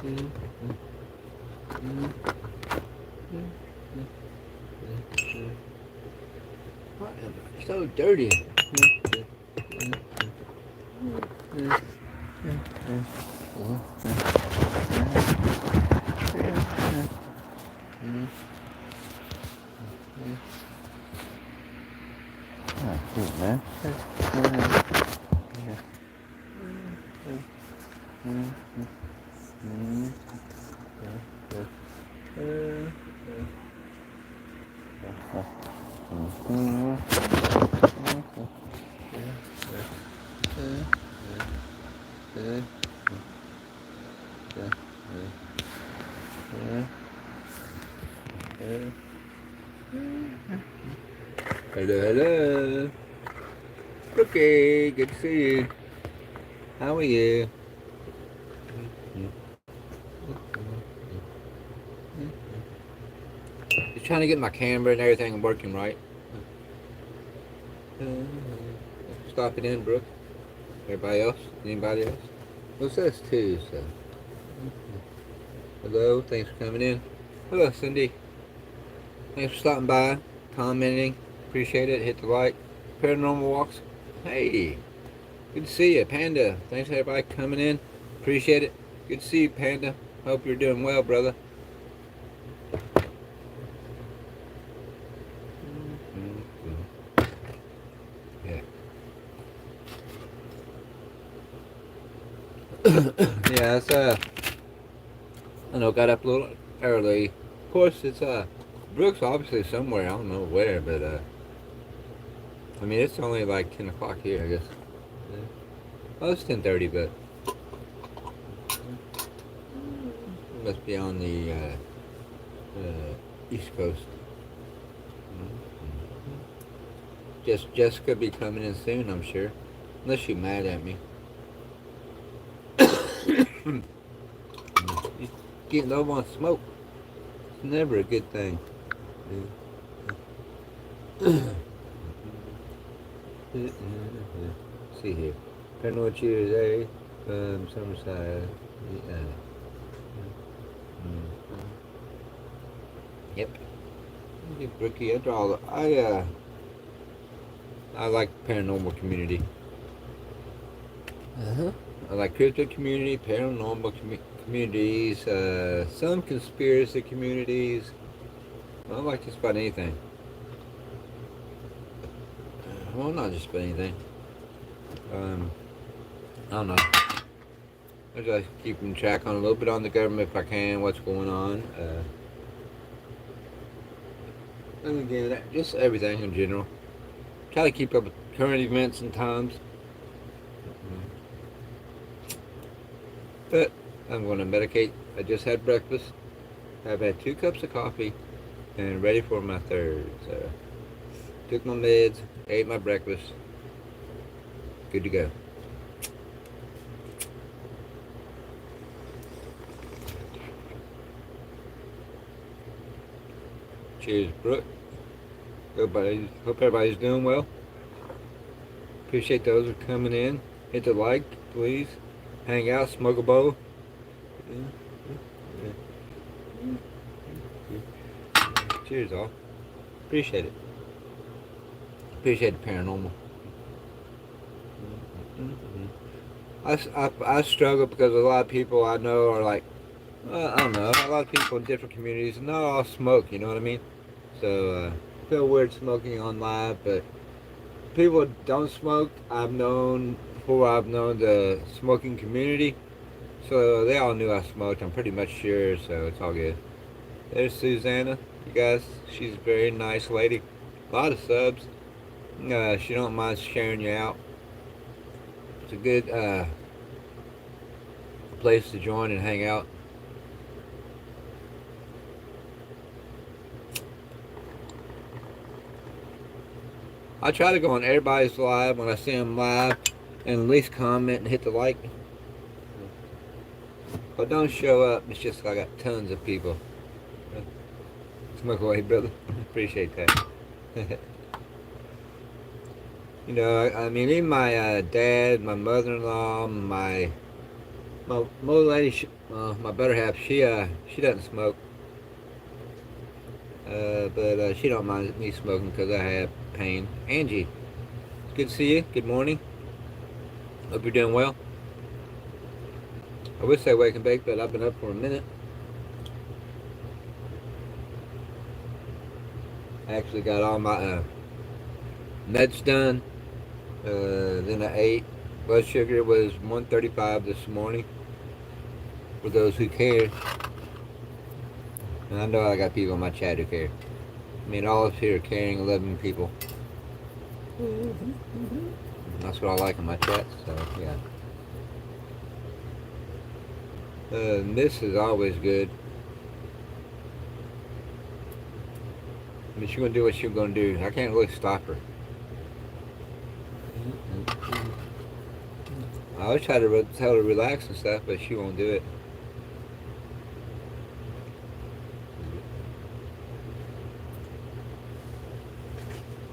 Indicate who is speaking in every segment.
Speaker 1: Why am I so dirty? Oh, cool, man. Hello, hello. Okay, good to see you. How are you? Just trying to get my camera and everything working right. Stop it in, Brooke. Everybody else? Anybody else? What's this too? So, hello, thanks for coming in. Hello, Cindy. Thanks for stopping by, commenting. Appreciate it. Hit the like. Paranormal walks. Hey, good to see you, Panda. Thanks everybody coming in. Appreciate it. Good to see you, Panda. Hope you're doing well, brother. Yeah. Yeah, it's I know, got up a little early. Of course, it's Brooks obviously somewhere. I don't know where, but I mean it's only like 10 o'clock here, I guess. Yeah. Well, it's 10:30, but it must be on the East Coast. Jessica be coming in soon, I'm sure, unless she's mad at me. Getting low on smoke. It's never a good thing. See here. Paranormal Cheers, Summerside. Yep. Brookie, I like paranormal community. I like crypto community, paranormal communities, some conspiracy communities. I like just about anything. Well, not just about anything. I don't know. I just keeping track on a little bit on the government if I can, what's going on. And again, just everything in general. Try to keep up with current events and times. But I'm going to medicate. I just had breakfast. I've had 2 cups of coffee and ready for my third. So, took my meds, ate my breakfast. Good to go. Cheers, Brooke. Hope everybody's doing well. Appreciate those who are coming in. Hit the like, please. Hang out, smoke a bowl. Cheers, all. Appreciate it. Appreciate the paranormal. I struggle because a lot of people I know are like, I don't know, a lot of people in different communities, not all smoke, you know what I mean? So, I feel weird smoking on live, but people that don't smoke, I've known the smoking community, so they all knew I smoked, I'm pretty much sure, so it's all good. There's Susanna, you guys, she's a very nice lady, a lot of subs, she don't mind sharing you out. It's a good place to join and hang out. I try to go on everybody's live when I see them live and at least comment and hit the like. If I don't show up, it's just I got tons of people. Smoke away, brother. Appreciate that. You know, I mean, even my dad, my mother-in-law, my my old lady, my better half, she doesn't smoke, but she don't mind me smoking because I have pain. Angie, it's good to see you. Good morning. Hope you're doing well. I wish I wake and bake, but I've been up for a minute. I actually got all my meds done. Then I ate. Blood sugar was 135 this morning. For those who care, and I know I got people in my chat who care. I mean, all of us here are caring, 11 people. That's what I like in my chat. So yeah. This is always good. I mean, she's gonna do what she's gonna do. I can't really stop her. I always try to tell her to relax and stuff, but she won't do it.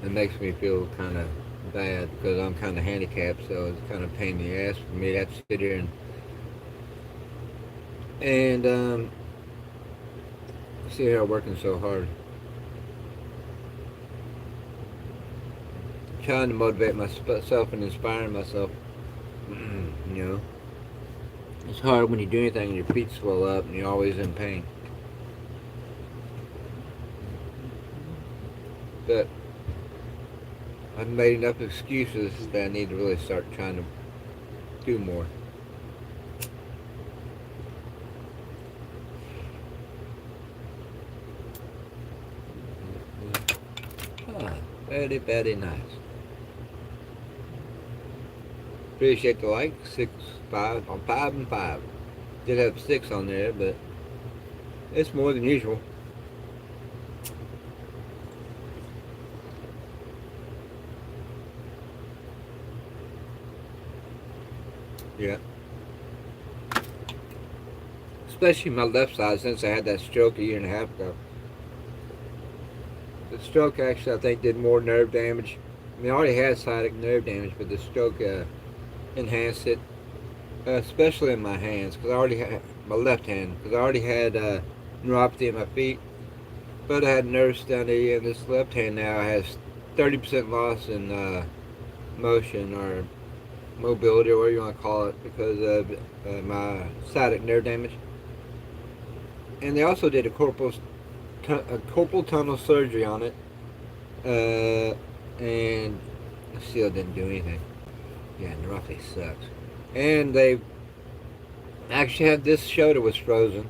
Speaker 1: It makes me feel kind of bad because I'm kind of handicapped, so it's kind of a pain in the ass for me to have to sit here and see her working so hard. Trying to motivate myself and inspiring myself. You know, it's hard when you do anything and your feet swell up and you're always in pain. But I've made enough excuses that I need to really start trying to do more. Very, very nice. Appreciate the like. 6, 5, on 5 and 5. Did have 6 on there, but it's more than usual. Yeah. Especially my left side since I had that stroke a year and a half ago. The stroke actually, I think, did more nerve damage. I mean, I already had sciatic nerve damage, but the stroke enhanced it, especially in my hands, because I already had my left hand, because I already had neuropathy in my feet, but I had nerves down there, and this left hand now has 30% loss in motion or mobility, or whatever you want to call it, because of my sciatic nerve damage. And they also did a carpal tunnel surgery on it, and still didn't do anything. Yeah, neuropathy sucks. And they actually had this shoulder was frozen.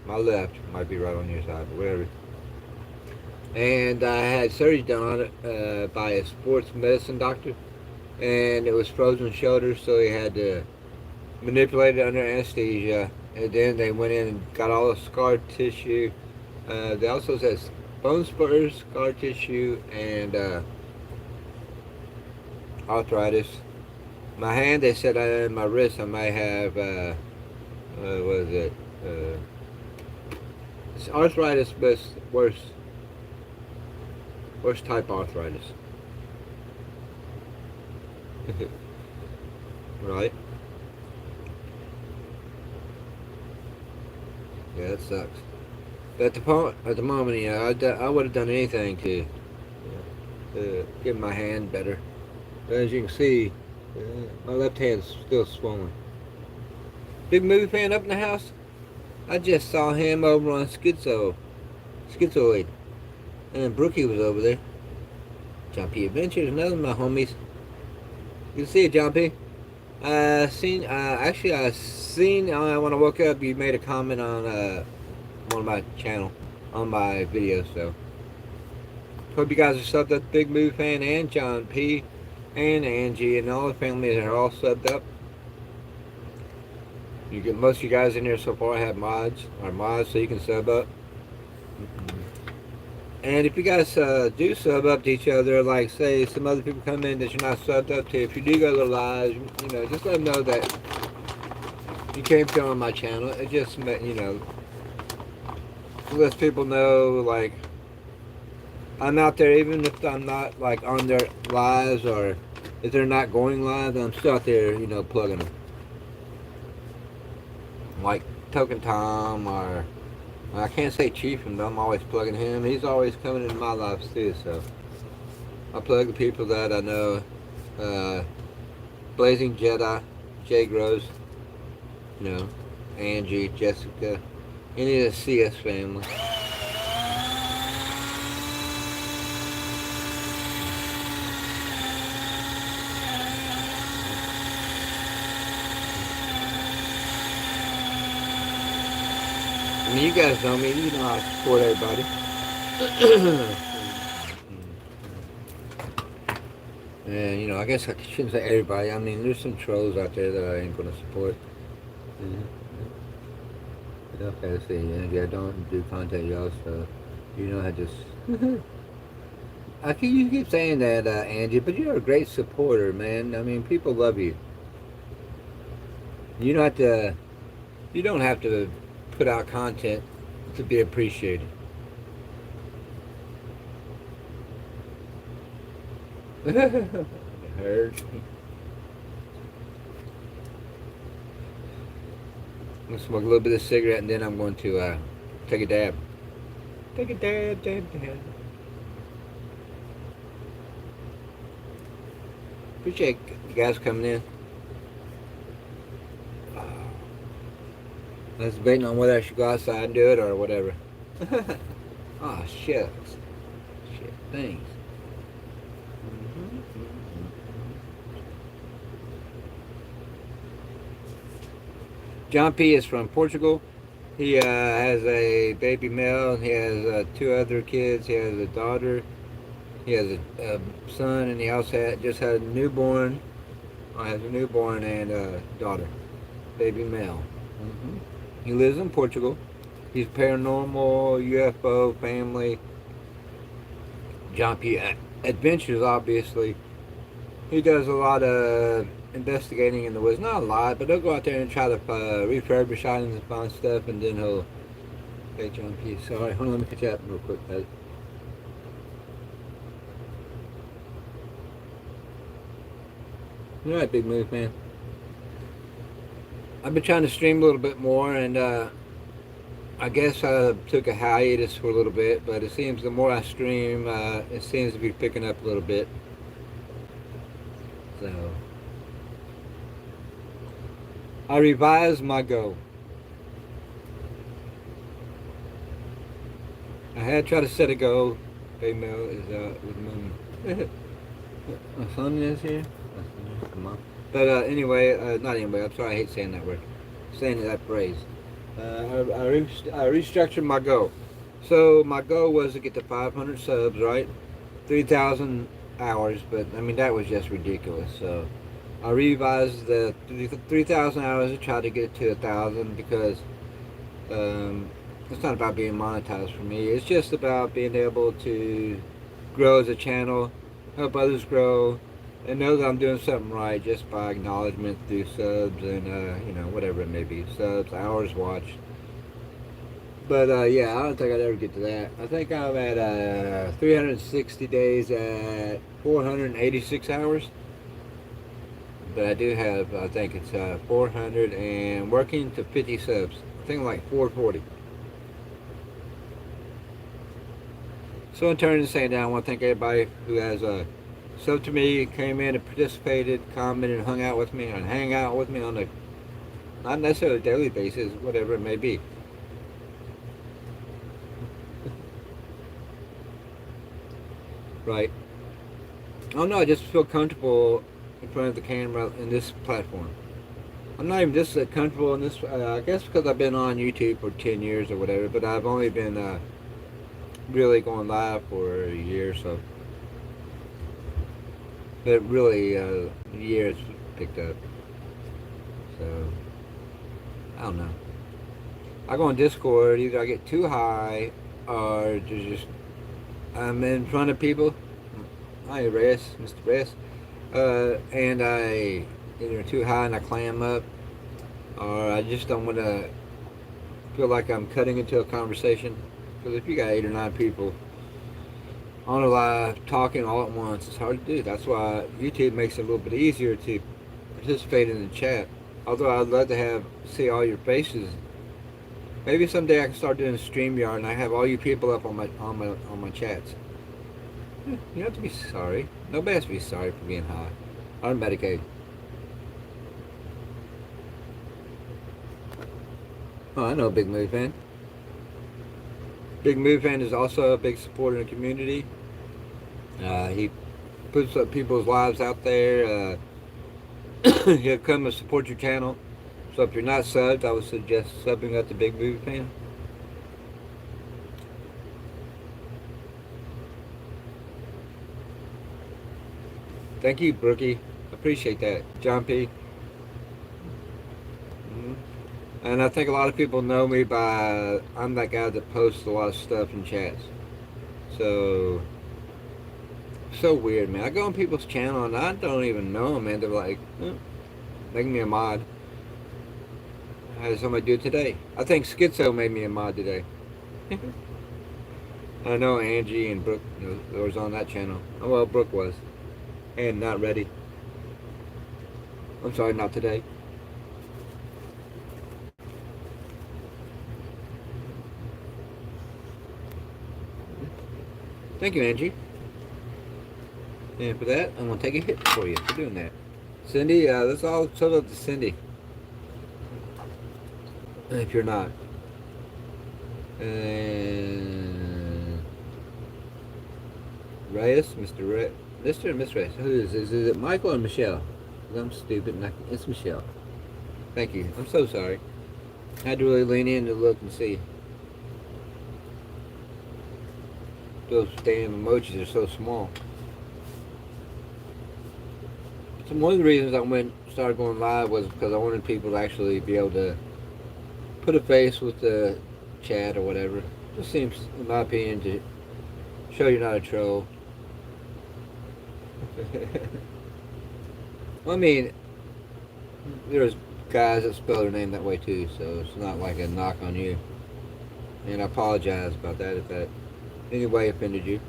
Speaker 1: My left might be right on your side, but whatever. And I had surgery done on it by a sports medicine doctor, and it was frozen shoulder, so he had to manipulate it under anesthesia. And then they went in and got all the scar tissue. They also said bone spurs, scar tissue, and arthritis. My hand, they said, in my wrist, I might have, what is it? It's arthritis, but it's worse type arthritis. Right? Yeah, that sucks. But at the moment, yeah, I would have done anything to get my hand better. But as you can see, my left hand's still swollen. Big movie fan up in the house? I just saw him over on Schizoid. And Brookie was over there. John P. Adventures, another of my homies. You can see it, John P. I seen when I woke up, you made a comment on one of my channel, on my videos, so. Hope you guys are subbed up, Big Movie Fan and John P. and Angie and all the families are all subbed up. You get most of you guys in here so far have mods, so you can sub up. And if you guys do sub up to each other, like say some other people come in that you're not subbed up to, if you do go to live, you know, just let them know that you came to on my channel. It just, you know, lets people know, like, I'm out there, even if I'm not, like, on their lives, or if they're not going live, I'm still out there, you know, plugging them. like Token Tom, or I can't say Chief, but I'm always plugging him. He's always coming into my lives too, so I plug the people that I know. Uh, Blazing Jedi, Jay Groves, you know, Angie, Jessica, any of the CS family. I mean, you guys know me. You know how I support everybody. And, you know, I guess I shouldn't say everybody. I mean, there's some trolls out there that I ain't going to support. Okay, see, Angie, I don't do content, y'all, so, you know, I just... you keep saying that, Angie, but you're a great supporter, man. I mean, people love you. You don't have to... You don't have to put out content to be appreciated. Heard. I'm gonna smoke a little bit of cigarette and then I'm going to take a dab. Take a dab, dab, dab. Appreciate you guys coming in. I was debating on whether I should go outside and do it or whatever. Oh, shucks. Shit, thanks. John P. is from Portugal. He has a baby male. He has 2 other kids. He has a daughter. He has a son, and he also just had a newborn. Has a newborn and a daughter, baby male. He lives in Portugal. He's paranormal, UFO, family. John P. Adventures, obviously. He does a lot of investigating in the woods. Not a lot, but he'll go out there and try to refurbish items and find stuff, and then he'll... Hey, John P. Sorry, hold on, let me catch up real quick, guys. Alright, big move, man. I've been trying to stream a little bit more, and I guess I took a hiatus for a little bit, but it seems the more I stream, it seems to be picking up a little bit. So, I revised my goal. I had tried to set a goal. Female is with moon. My son is here. Come on. But anyway, not anyway. I'm sorry. I hate saying that word. Saying that phrase. I restructured my goal. So my goal was to get to 500 subs, right? 3,000 hours, but I mean that was just ridiculous. So I revised the 3,000 hours to try to get to 1,000 because it's not about being monetized for me. It's just about being able to grow as a channel, help others grow, and know that I'm doing something right just by acknowledgement through subs and you know, whatever it may be, subs, hours watched. But yeah, I don't think I'd ever get to that. I think I'm at 360 days at 486 hours. But I do have, I think it's 400 and working to 50 subs. I think like 440. So in turn, saying that, I want to thank everybody who has subbed to me, came in and participated, commented, and hung out with me, and hang out with me on a, not necessarily a daily basis, whatever it may be. Right. Oh no, I just feel comfortable in front of the camera in this platform. I'm not even just comfortable in this, I guess because I've been on YouTube for 10 years or whatever, but I've only been really going live for a year or so. But really, years picked up. So, I don't know. I go on Discord, either I get too high or just I'm in front of people. Hi, Reyes, Mr. Reyes. And I either too high and I clam up, or I just don't want to feel like I'm cutting into a conversation. Because if you got 8 or 9 people on a live talking all at once, it's hard to do. That's why YouTube makes it a little bit easier to participate in the chat. Although I'd love to see all your faces. Maybe someday I can start doing StreamYard and I have all you people up on my chats. You don't have to be sorry. Nobody has to be sorry for being high. I'm Medicaid. Oh, I know a big movie fan. Big movie fan is also a big supporter in the community. He puts up people's lives out there. He'll come and support your channel. So if you're not subbed, I would suggest subbing up to Big Movie Fan. Thank you, Brookie. Appreciate that. John P. And I think a lot of people know me by, I'm that guy that posts a lot of stuff in chats. So weird, man. I go on people's channel and I don't even know them, man. They're like, making me a mod. I had somebody do it today. I think Schizo made me a mod today. I know Angie and Brooke was on that channel. Oh, well, Brooke was. And not ready. I'm sorry, not today. Thank you, Angie. And for that, I'm going to take a hit for you for doing that. Cindy, let's all shout out to Cindy. If you're not. And Reyes, Mr. and Miss Reyes. Who is this? Is it Michael or Michelle? I'm stupid. It's Michelle. Thank you. I'm so sorry. I had to really lean in to look and see. Those damn emojis are so small. So one of the reasons I started going live was because I wanted people to actually be able to put a face with the chat or whatever. Just seems, in my opinion, to show you're not a troll. Well, I mean, there's guys that spell their name that way too, so it's not like a knock on you. And I apologize about that if that in any way offended you.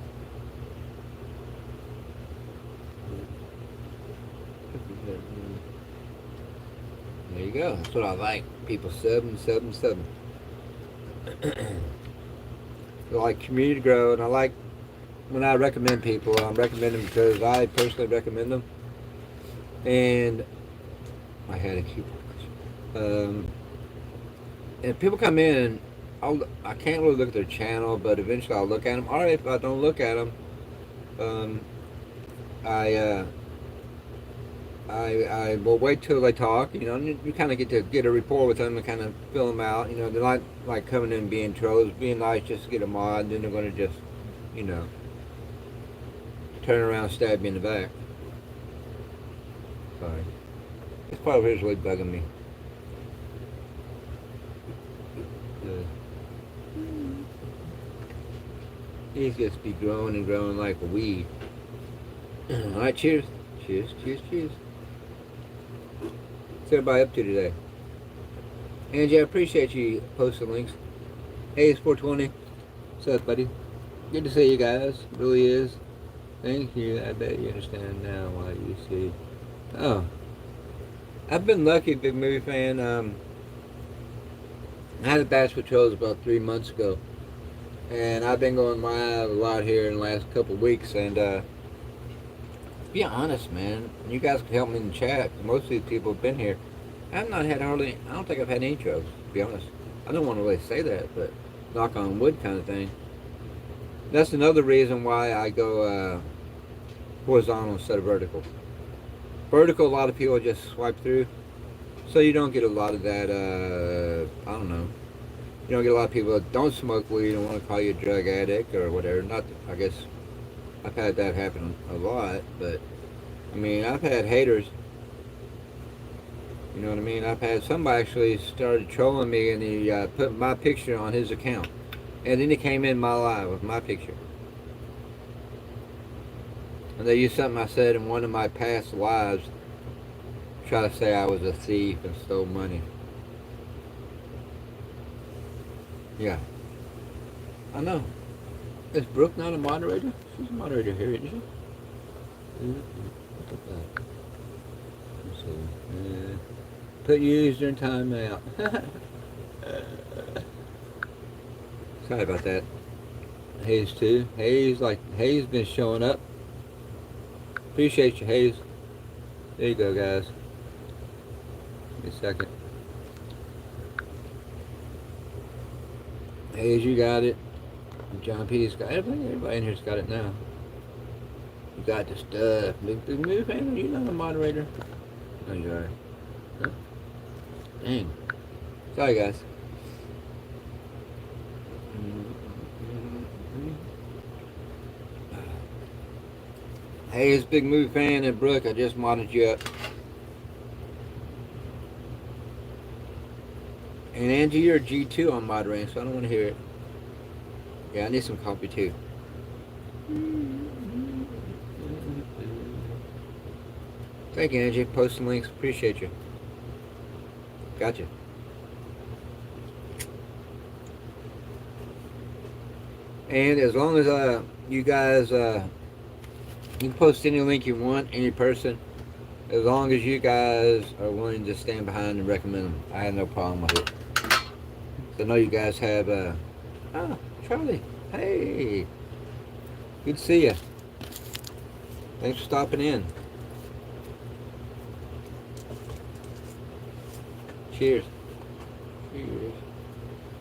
Speaker 1: There you go. That's what I like. People subbing. I like community to grow, and I like when I recommend people, I'm recommending them because I personally recommend them. And I had a keyboard. And people come in, and I can't really look at their channel, but eventually I'll look at them. Or if I don't look at them, I will wait till they talk, and you kind of get to get a rapport with them and kind of fill them out. They're not like coming in and being trolls, being nice just to get a mod, and then they're going to just, turn around and stab me in the back. Sorry. This part over here is really bugging me. He's just be growing and growing like a weed. Alright, cheers. Cheers. What's everybody up to today? Angie, I appreciate you posting links. Hey, it's 420. What's up, buddy? Good to see you guys. It really is. Thank you. I bet you understand now why you see. Oh. I've been lucky, big movie fan. I had a Bash with Trolls about 3 months ago. And I've been going live a lot here in the last couple of weeks. And, to be honest, man, you guys can help me in the chat. Most of these people have been here. I've not had hardly, I don't think I've had any trolls, to be honest. I don't want to really say that, but knock on wood kind of thing. That's another reason why I go horizontal instead of vertical. Vertical, a lot of people just swipe through. So you don't get a lot of that, I don't know. You don't get a lot of people that don't smoke weed and want to call you a drug addict or whatever. Not, I guess, I've had that happen a lot, but, I mean, I've had haters. You know what I mean? I've had somebody actually started trolling me and he put my picture on his account. And then he came in my live with my picture. And they used something I said in one of my past lives to try to say I was a thief and stole money. Yeah. I know. Is Brooke not a moderator? She's a moderator here, isn't she? Look at that. Let's see. Put user in timeout. Sorry about that. Hayes too. Hayes been showing up. Appreciate you, Hayes. There you go, guys. Give me a second. Hayes, you got it. John P's got it. Everybody in here's got it now. You got the stuff. Move, man. You're not a moderator. No, you are. Huh? Dang. Sorry, guys. Hayes, big movie fan, and Brooke, I just modded you up. And Angie, you're a G2 on moderating, so I don't want to hear it. Yeah, I need some coffee too. Thank you, Angie. Posting links. Appreciate you. Gotcha. And as long as you guys, you can post any link you want, any person, as long as you guys are willing to stand behind and recommend them. I have no problem with it. I know you guys have, Charlie. Hey. Good to see you. Thanks for stopping in. Cheers. Cheers.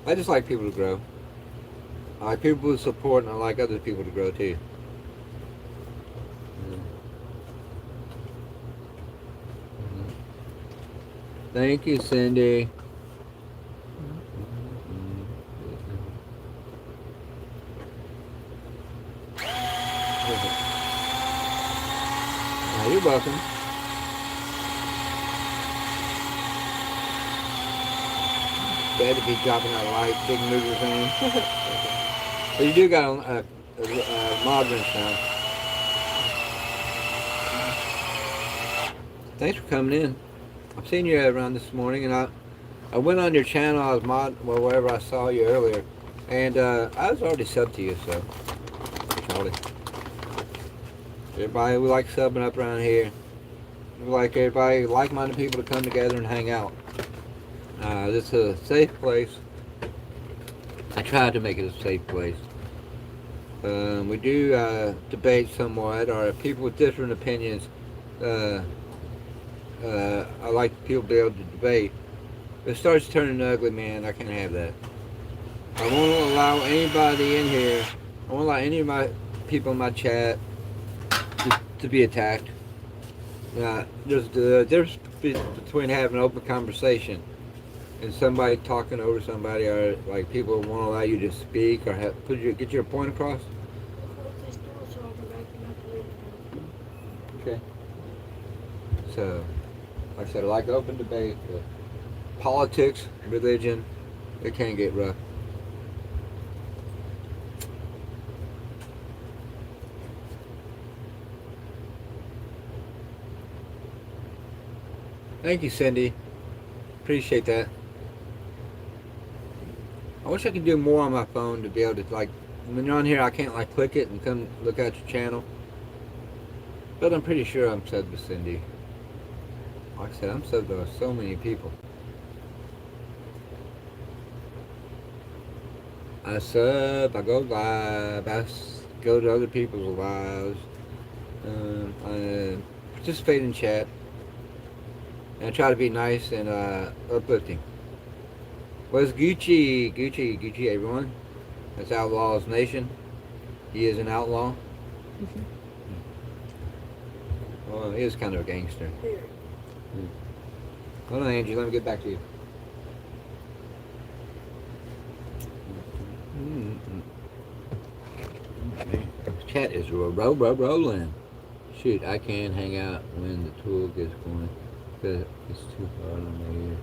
Speaker 1: I just like people to grow. I like people to support, and I like other people to grow too. Thank you, Cindy. You're welcome. Glad to be dropping out light, big movie fan. But you do got a mod wrench now. Thanks for coming in. I've seen you around this morning, and I went on your channel. I was wherever I saw you earlier, and I was already subbed to you. So, Charlie. Everybody, we like subbing up around here. We like everybody, like-minded people to come together and hang out. This is a safe place. I try to make it a safe place. We do debate somewhat, or people with different opinions. I like people to be able to debate. If it starts turning ugly, man, I can't have that. I won't allow anybody in here. I won't allow any of my people in my chat to be attacked. There's the difference between having an open conversation and somebody talking over somebody, or like people won't allow you to speak or get your point across. Okay. So, like I said, I like open debate. Politics, religion, it can get rough. Thank you, Cindy. Appreciate that. I wish I could do more on my phone to be able to, like, when you're on here, I can't, like, click it and come look at your channel. But I'm pretty sure I'm subbed to Cindy. Like I said, I'm subbed to so many people. I sub, I go live, I go to other people's lives. I participate in chat. And I try to be nice and uplifting. Where's Gucci? Gucci, everyone. That's Outlaw's Nation. He is an outlaw. Well, he is kind of a gangster. Hold on, Angie. Let me get back to you. Chat is rolling. Shoot, I can't hang out when the tool gets going. It's too hard on my ear.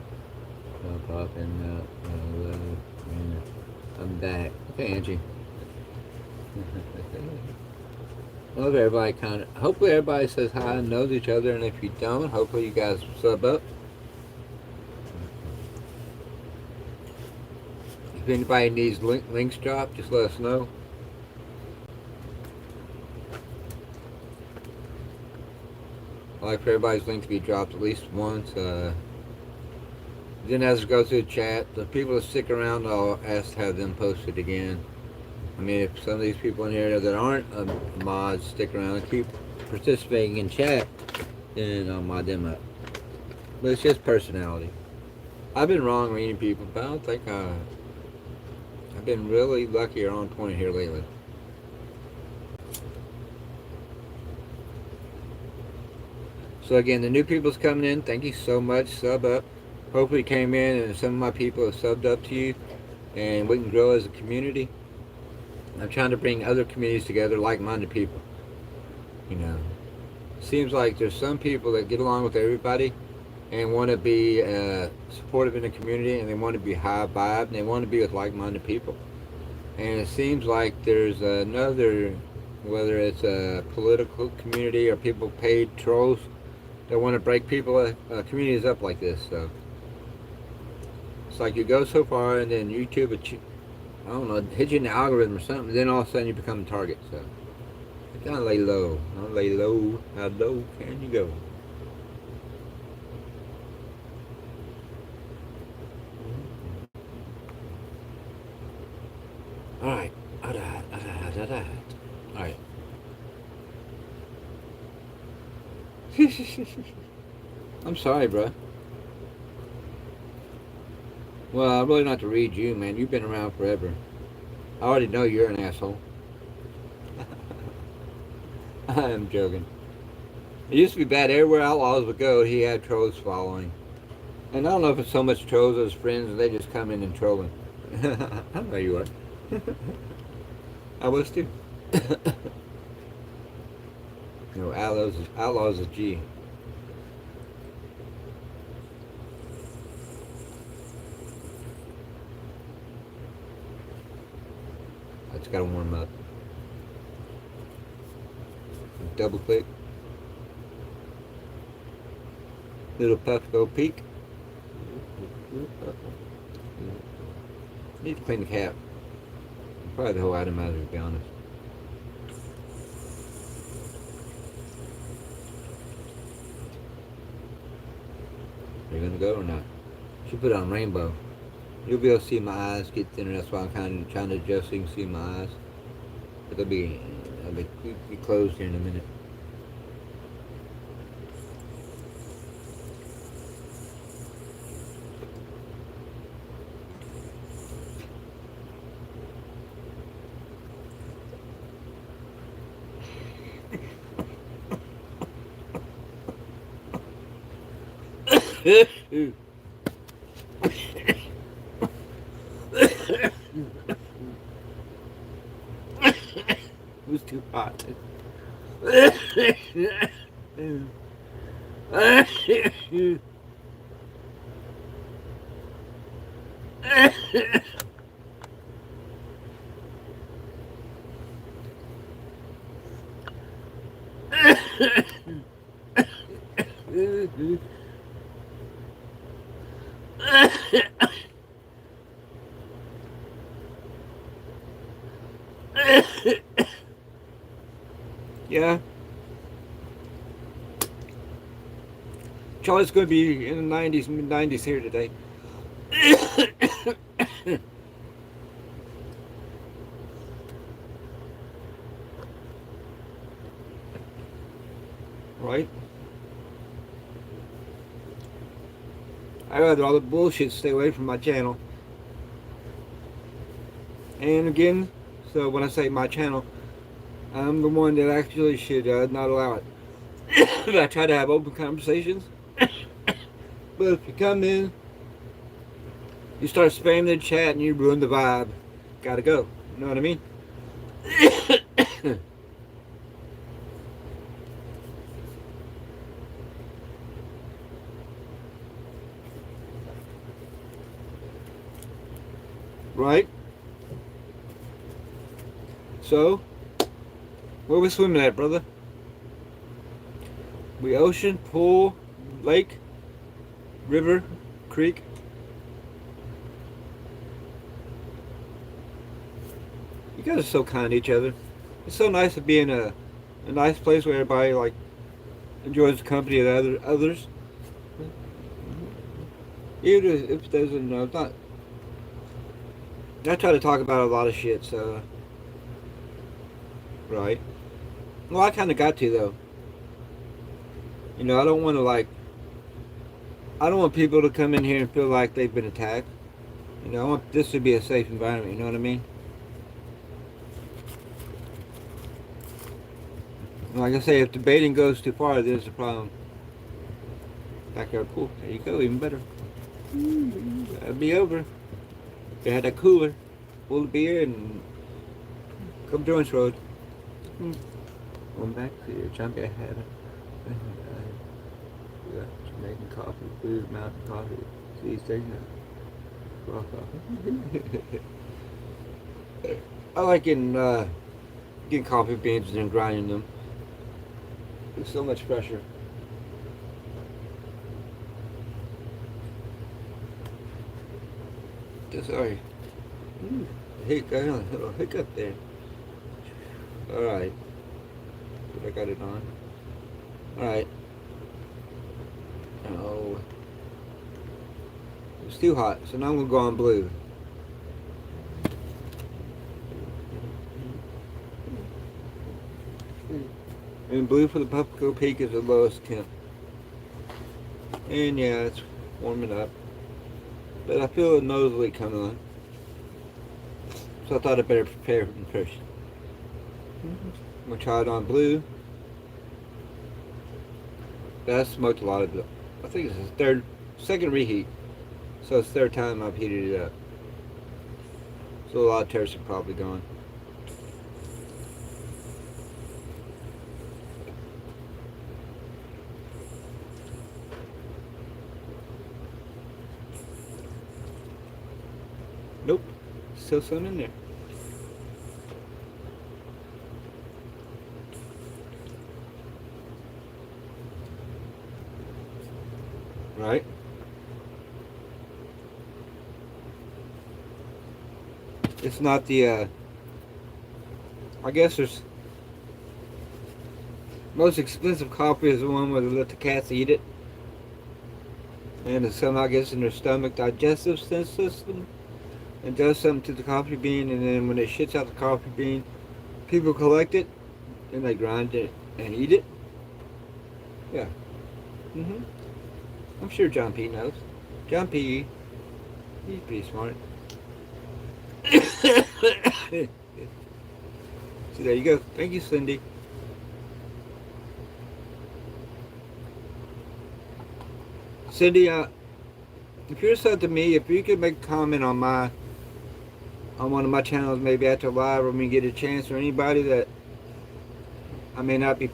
Speaker 1: I'll pop in and out. I'm back. Okay, Angie. Well, everybody hopefully everybody says hi and knows each other, and if you don't, hopefully you guys sub up. If anybody needs links dropped, just let us know. I like for everybody's link to be dropped at least once. Then as it goes through the chat, the people that stick around, I'll ask to have them posted again. I mean, if some of these people in here that aren't mods stick around and keep participating in chat, then I'll mod them up. But it's just personality. I've been wrong reading people, but I don't think I've been really lucky or on point here lately. So again, the new people's coming in. Thank you so much. Sub up. Hopefully you came in and some of my people have subbed up to you and we can grow as a community. I'm trying to bring other communities together, like-minded people. You know, seems like there's some people that get along with everybody and want to be supportive in the community, and they want to be high vibe, and they want to be with like-minded people. And it seems like there's another, whether it's a political community or people paid trolls that want to break people communities up like this. So it's like you go so far, and then YouTube, I don't know, hit you in the algorithm or something, and then all of a sudden you become a target. So you gotta lay low. I'll lay low. How low can you go? Alright. Alright. I'm sorry, bro. Well, I'm really not to read you, man. You've been around forever. I already know you're an asshole. I am joking. It used to be bad. Everywhere Outlaws would go, he had trolls following. And I don't know if it's so much trolls as friends, and they just come in and trolling. I know you are. I was too. You know, Outlaws is G. I just gotta warm up. Double click. Little puff go peek. Need to clean the cap. Probably the whole atomizer, to be honest. Are you gonna go or not? Should put it on rainbow. You'll be able to see my eyes get thinner. That's why I'm kind of trying to adjust so you can see my eyes. But they'll be closed here in a minute. It was too hot. Yeah. Charlie's going to be in the 90s, mid-90s here today. Right? I'd rather all the bullshit stay away from my channel. And again, so when I say my channel, I'm the one that actually should not allow it. I try to have open conversations. But if you come in, you start spamming the chat and you ruin the vibe. Gotta go. You know what I mean? Right? So, where we swimming at, brother? We ocean, pool, lake, river, creek. You guys are so kind to each other. It's so nice to be in a nice place where everybody like enjoys the company of others. Even if it doesn't, it's not. I try to talk about a lot of shit, so right. Well, I kind of got to though. I don't want to like. I don't want people to come in here and feel like they've been attacked. I want this to be a safe environment. You know what I mean? Like I say, if debating goes too far, there's a problem. Backyard pool. There you go. Even better. That'd be over. They had that cooler full of beer and come join us road. Going back to your junkie, I had it. Yeah, Jamaican coffee, Blue Mountain coffee. See, taking that raw coffee. I like getting coffee beans and then grinding them. It's so much fresher. Sorry. Hiccup there. Alright. I got it on. Alright. Oh. It's too hot, so now I'm going to go on blue. And blue for the Puffco Peak is the lowest temp. And yeah, it's warming up. But I feel a nose leak coming on. So I thought I'd better prepare for first. I'm going to try it on blue. But I smoked a lot of it. I think it's the second reheat. So it's the third time I've heated it up. So a lot of terps are probably gone. Nope. Still some in there. Right? It's not the, I guess there's, most expensive coffee is the one where they let the cats eat it. And it somehow gets in their stomach digestive system and does something to the coffee bean, and then when it shits out the coffee bean, people collect it, and they grind it and eat it. Yeah. I'm sure John P knows. John P, he's pretty smart. So there you go. Thank you, Cindy. Cindy, if you're sub to me, if you could make a comment on one of my channels, maybe after live, or when we get a chance, or anybody that I may not be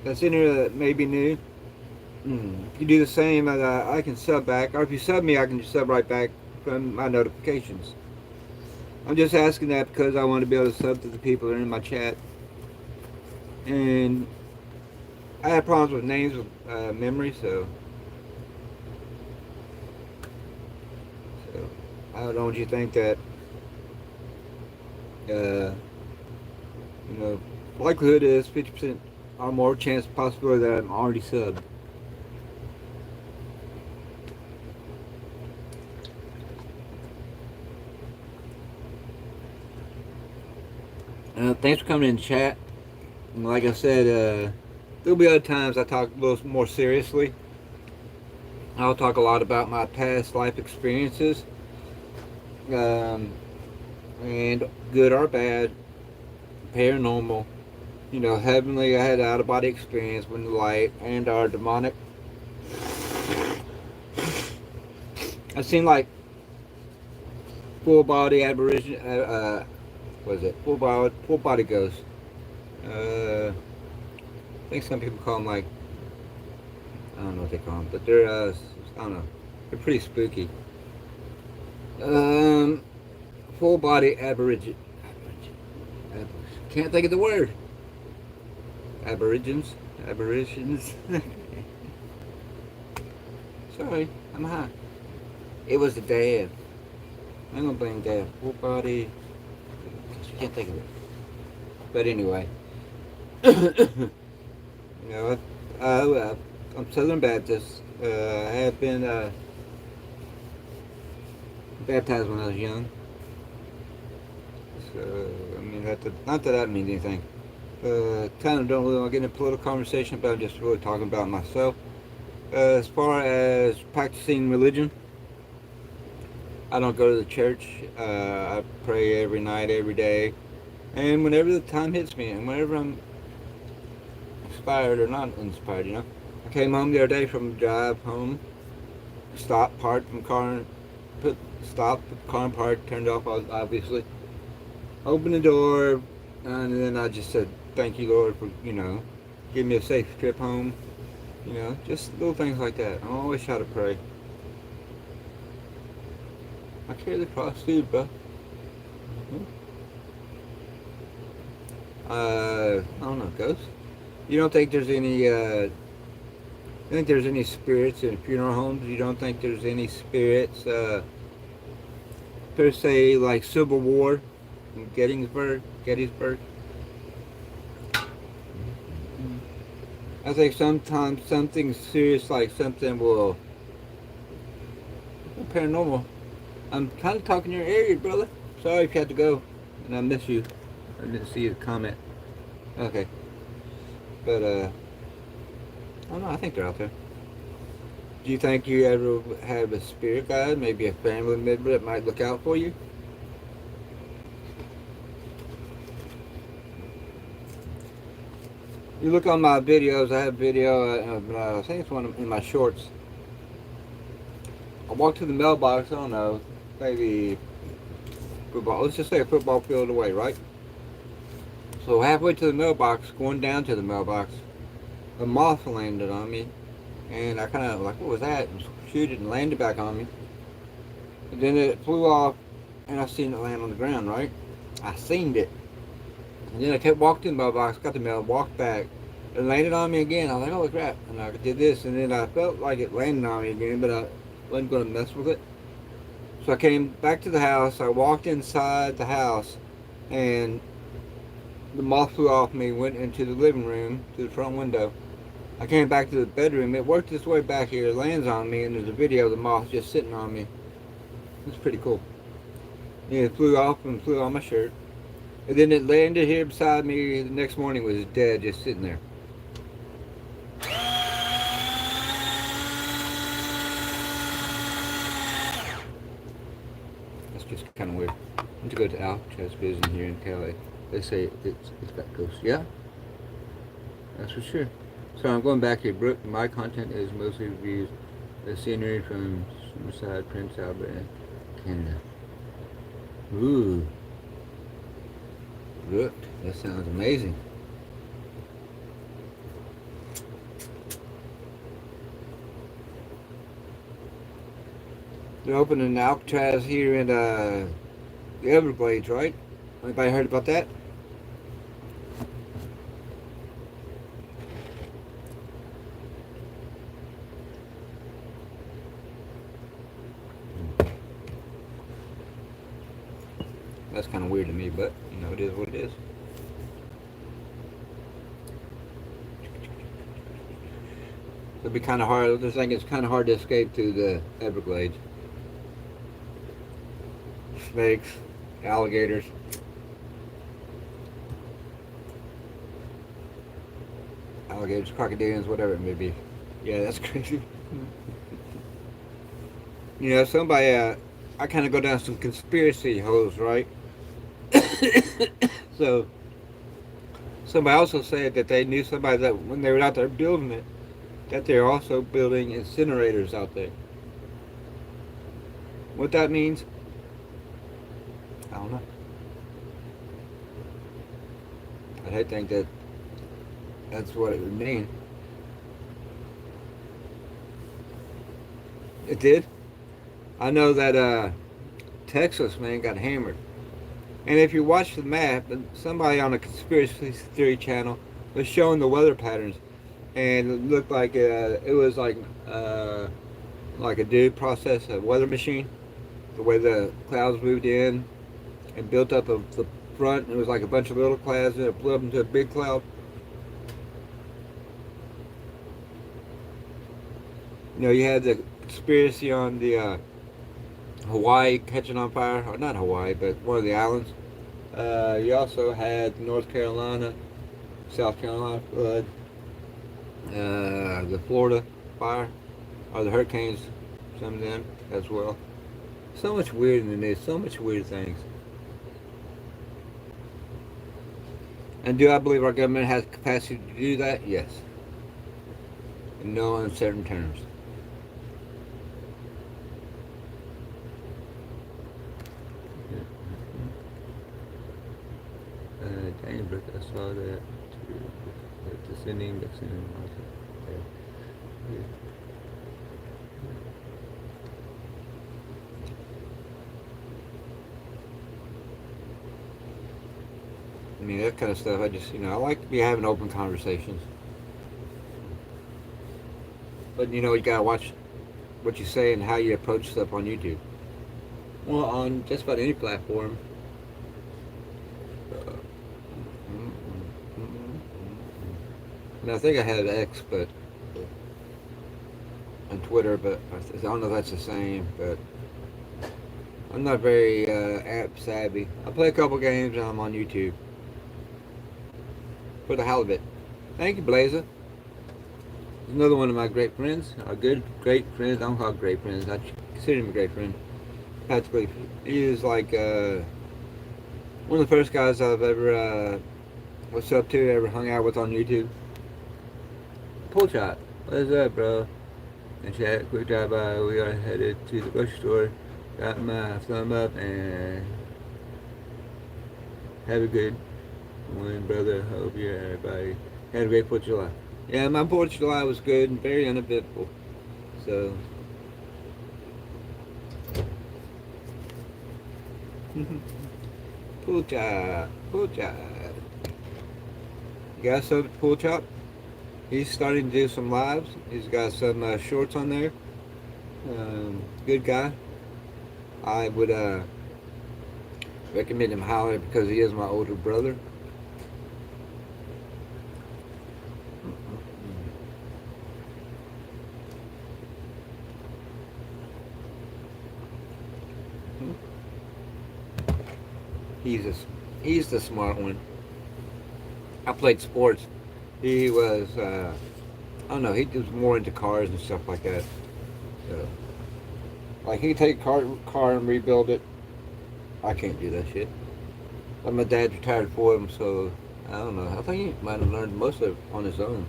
Speaker 1: that's in here that may be new. If you do the same, I can sub back, or if you sub me, I can just sub right back from my notifications. I'm just asking that because I want to be able to sub to the people that are in my chat. And I have problems with names with memory, so I don't want you to think that likelihood is 50% or more chance possibility that I'm already subbed. Thanks for coming in chat. And like I said, there'll be other times I talk a little more seriously. I'll talk a lot about my past life experiences, and good or bad, paranormal, heavenly. I had an out-of-body experience with the light and our demonic. I've seen like full body aberration. What is it? Full body ghosts. I think some people call them like, I don't know what they call them, but they're I don't know. They're pretty spooky. Full body aborigine. Can't think of the word. Aborigines. Sorry, I'm high. It was the dad. I'm gonna blame dad. Full body. Can't think of it. But anyway, I'm Southern Baptist. I have been Baptized when I was young. So, I mean, not that that means anything. Kind of don't really want to get into a political conversation, but I'm just really talking about myself. As far as practicing religion, I don't go to the church. I pray every night, every day, and whenever the time hits me, and whenever I'm inspired or not inspired, I came home the other day from a drive home, stopped, parked from car, put stopped, put the car in park, turned it off obviously, opened the door, and then I just said, "Thank you, Lord, for giving me a safe trip home." Just little things like that. I always try to pray. I carry the cross too, bro. I don't know, ghosts. You don't think there's any? You think there's any spirits in funeral homes? You don't think there's any spirits, per se, like Civil War, in Gettysburg? I think sometimes something serious, like something will paranormal. I'm kind of talking your area, brother. Sorry if you had to go, and I miss you. I didn't see your comment. Okay, but I don't know. I think they're out there. Do you think you ever have a spirit guide, maybe a family member that might look out for you? You look on my videos. I have a video. I think it's in my shorts. I walked to the mailbox. I don't know, maybe football. Let's just say a football field away, right? So halfway to the mailbox, going down to the mailbox, a moth landed on me, and I kind of like, what was that? And shoot it and landed back on me. And then it flew off, and I seen it land on the ground, right? I seen it. And then I kept walking to the mailbox, got the mail, walked back. It landed on me again. I was like, holy crap. And I did this, and then I felt like it landed on me again, but I wasn't going to mess with it. So I came back to the house. I walked inside the house, and the moth flew off me, went into the living room, to the front window. I came back to the bedroom. It worked its way back here. It lands on me, and there's a video of the moth just sitting on me. It's pretty cool. Yeah, it flew off and flew on my shirt. And then it landed here beside me. The next morning it was dead, just sitting there. That's just kind of weird. I went to go to Alcatraz Prison here in Cali. They say it's got ghosts. Yeah, that's for sure. So I'm going back here, Brooke. My content is mostly reviews of scenery from Summerside, Prince Albert, and Canada. Ooh. Brooke, that sounds amazing. They're opening Alcatraz here in the Everglades, right? Anybody heard about that? That's kind of weird to me, but it is what it is. It'd be kind of hard. This thing it's kind of hard to escape to the Everglades. Snakes, alligators. Alligators, crocodiles, whatever it may be. Yeah, that's crazy. Somebody, I kind of go down some conspiracy holes, right? So, somebody also said that they knew somebody that when they were out there building it, that they're also building incinerators out there. What that means, I don't know. I think that that's what it would mean. It did. I know that Texas, man, got hammered. And if you watch the map, somebody on a conspiracy theory channel was showing the weather patterns, and it looked like it was like a dude process, a weather machine. The way the clouds moved in and built up of the front, it was like a bunch of little clouds, and it blew up into a big cloud. You had the conspiracy on the Hawaii catching on fire, or not Hawaii, but one of the islands. You also had North Carolina, South Carolina flood, the Florida fire, or the hurricanes, some of them as well. So much weird in the news, so much weird things. And do I believe our government has capacity to do that? Yes. In no uncertain terms. Dang, look, I saw that too. Descending. I mean, that kind of stuff, I just, I like to be having open conversations. But, you gotta watch what you say and how you approach stuff on YouTube. Well, on just about any platform. And I think I had X, but on Twitter, but I don't know if that's the same. But I'm not very app savvy. I play a couple games and I'm on YouTube for the hell of it. Thank you, Blazer. Another one of my great friends, our good great friends. I don't call great friends. I consider him a great friend. Practically, he is like one of the first guys I've ever what's up to, ever hung out with on YouTube. Pull shot. What's up, bro? And chat, quick drive by. We are headed to the grocery store. Got my thumb up and have a good one, brother. Hope you everybody had a great 4th of July. Yeah, my 4th of July was good and very uneventful. So. Pool chop. Pool chop. You guys saw the pool chop? He's starting to do some lives. He's got some shorts on there. Good guy. I would recommend him highly because he is my older brother. He's the smart one. I played sports. He was, I don't know, he was more into cars and stuff like that. So, like, he could take a car and rebuild it. I can't do that shit. But my dad retired for him, so I don't know. I think he might have learned most of it on his own.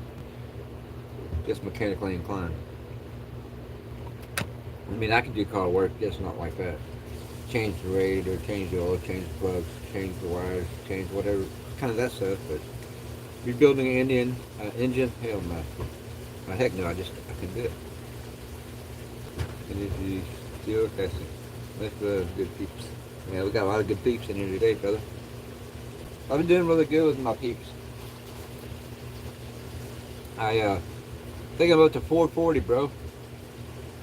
Speaker 1: Just mechanically inclined. I mean, I could do car work, just not like that. Change the radiator, change the oil, change the plugs, change the wires, change whatever, kind of that stuff, but rebuilding an engine, hell no. Heck no, I can do it. And if you still testing, that's good peeps. Yeah, we got a lot of good peeps in here today, brother. I've been doing really good with my peeps. I think I'm up to 440, bro.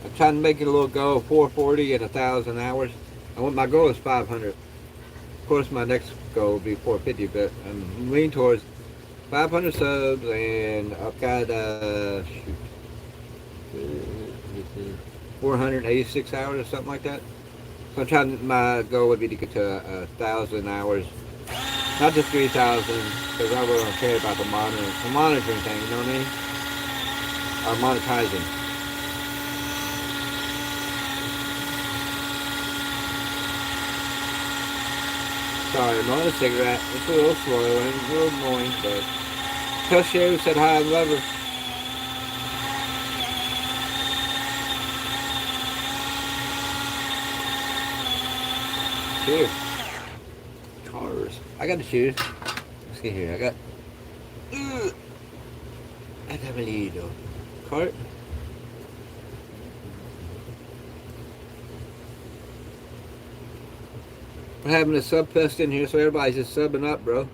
Speaker 1: I'm trying to make it a little goal, 440 in 1,000 hours. My goal is 500. Of course, my next goal will be 450, but I'm leaning towards 500 subs, and I've got 486 hours or something like that. So I'm trying. My goal would be to get to 1,000 hours, not just 3,000, because I really don't care about the monitoring thing. You know what I mean? Or monetizing. Sorry, I'm on a cigarette. It's a little slow and a little annoying, but tell Sherry said hi and love her. Cheers. Cars. I got the shoes. Let's get here. I got a little cart. We're having a sub fest in here, so everybody's just subbing up, bro.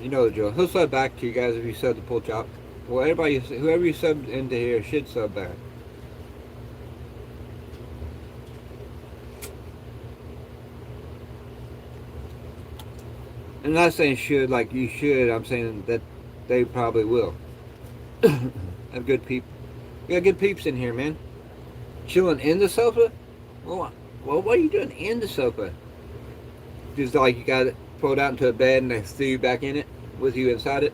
Speaker 1: You know the drill. He'll sub back to you guys if you sub the pull chop. Well, whoever you subbed into here should sub back. I'm not saying should like you should. I'm saying that they probably will. Have good people. We got good peeps in here, man. Chilling in the sofa. Oh, Well, what are you doing in the sofa? Just like you got it pulled out into a bed and they threw you back in it with you inside it?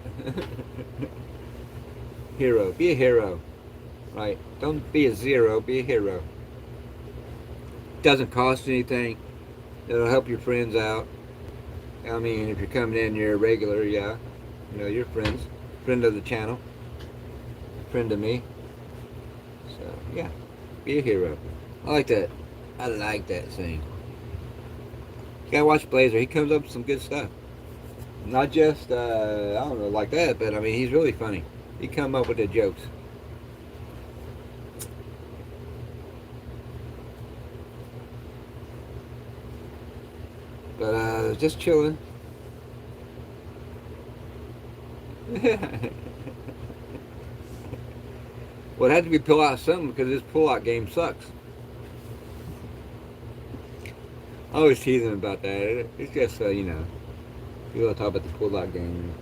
Speaker 1: Hero. Be a hero. Right? Don't be a zero. Be a hero. Doesn't cost anything. It'll help your friends out. I mean, if you're coming in, you're a regular, yeah. You know, you're friends. Friend of the channel. Friend of me. So, yeah. Be a hero. I like that. I like that saying. You gotta watch Blazer. He comes up with some good stuff. Not just, I don't know, like that, but I mean, he's really funny. He come up with the jokes. But, just chilling. Well, it had to be pull out something because this pull out game sucks. I always tease him about that. It's just, you know, people talk about the pull out game.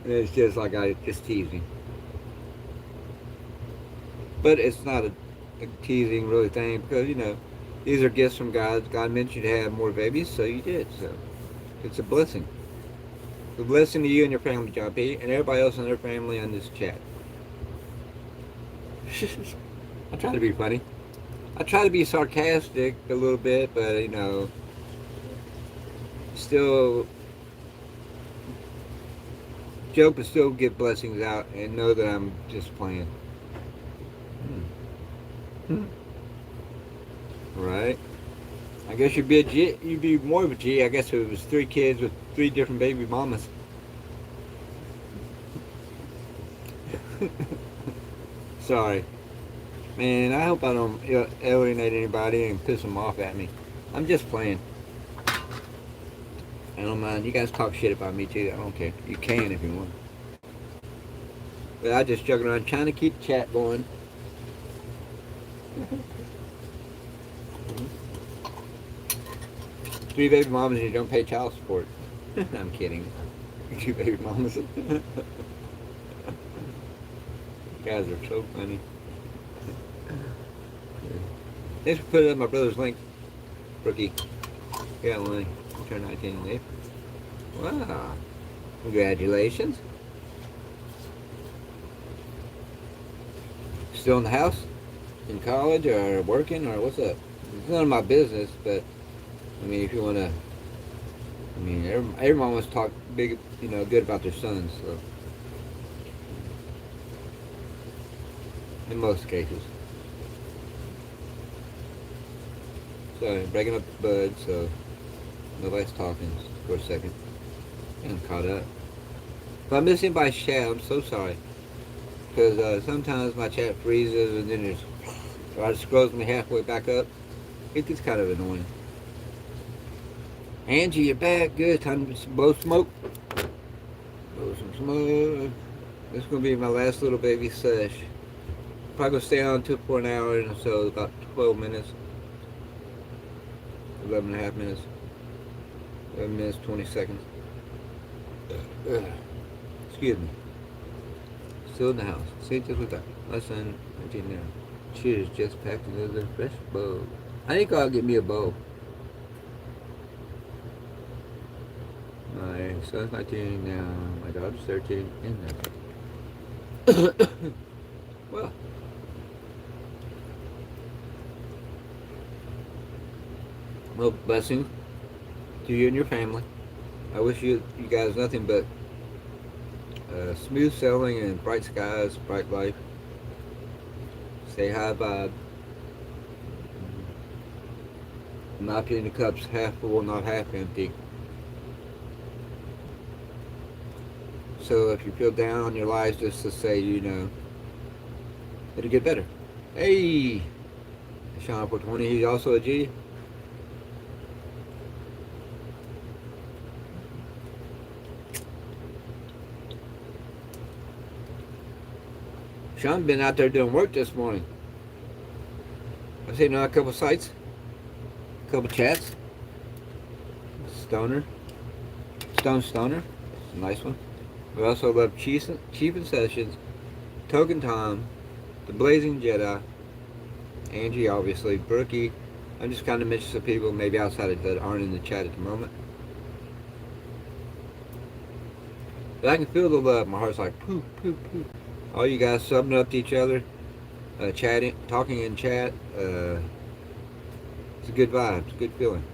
Speaker 1: And it's just like I just tease him. But it's not a teasing really thing because, you know, these are gifts from God. God meant you to have more babies, so you did. So it's a blessing. It's a blessing to you and your family, John P., and everybody else in their family on this chat. I try to be funny. I try to be sarcastic a little bit, but, you know, still joke, but still get blessings out and know that I'm just playing. Right? I guess you'd be a G. You'd be more of a G. I guess if it was 3 kids with 3 different baby mamas. Sorry, man. I hope I don't alienate anybody and piss them off at me. I'm just playing. I don't mind. You guys talk shit about me too. I don't care. You can if you want. But I just joking around trying to keep the chat going. 3 baby mamas and you don't pay child support. I'm kidding. 2 baby mamas. You guys are so funny. Thanks for putting up my brother's link, Rookie. Yeah, Lenny. Turned 19 in April. Wow. Congratulations. Still in the house? In college or working or what's up? It's none of my business, but I mean, if you want to, I mean, everyone wants to talk big, you know, good about their sons, so. In most cases. So, breaking up the bud, so nobody's talking for a second. I'm caught up. If I miss anybody's chat, I'm so sorry. Because sometimes my chat freezes and then it scrolls me halfway back up. It gets kind of annoying. Angie, you're back. Good. Time to blow smoke. Blow some smoke. This is going to be my last little baby sesh. Probably going to stay on for an hour and so, about 12 minutes. 11 and a half minutes. 11 minutes, 20 seconds. Excuse me. Still in the house. See, just with that. My son, 19 now. Cheers, just packed another fresh bowl. I think I'll get me a bowl. My son's 19 now. My daughter's 13 in there. Well, blessings to you and your family. I wish you guys nothing but smooth sailing and bright skies, bright life. Stay high vibe. Not getting the cups half full, not half empty. So if you feel down on your lives, just to say, you know, it'll get better. Hey, Sean 420, he's also a G. Sean been out there doing work this morning. I've seen on a couple sites, a couple chats. Stoner, Stoner, it's a nice one. We also love Chief and Sessions, Token Tom, The Blazing Jedi, Angie obviously, Brookie, I'm just kind of mentioning some people maybe outside of that aren't in the chat at the moment. But I can feel the love. My heart's like, poof, poof, poof. All you guys subbing up to each other, chatting, talking in chat. It's a good vibe. It's a good feeling.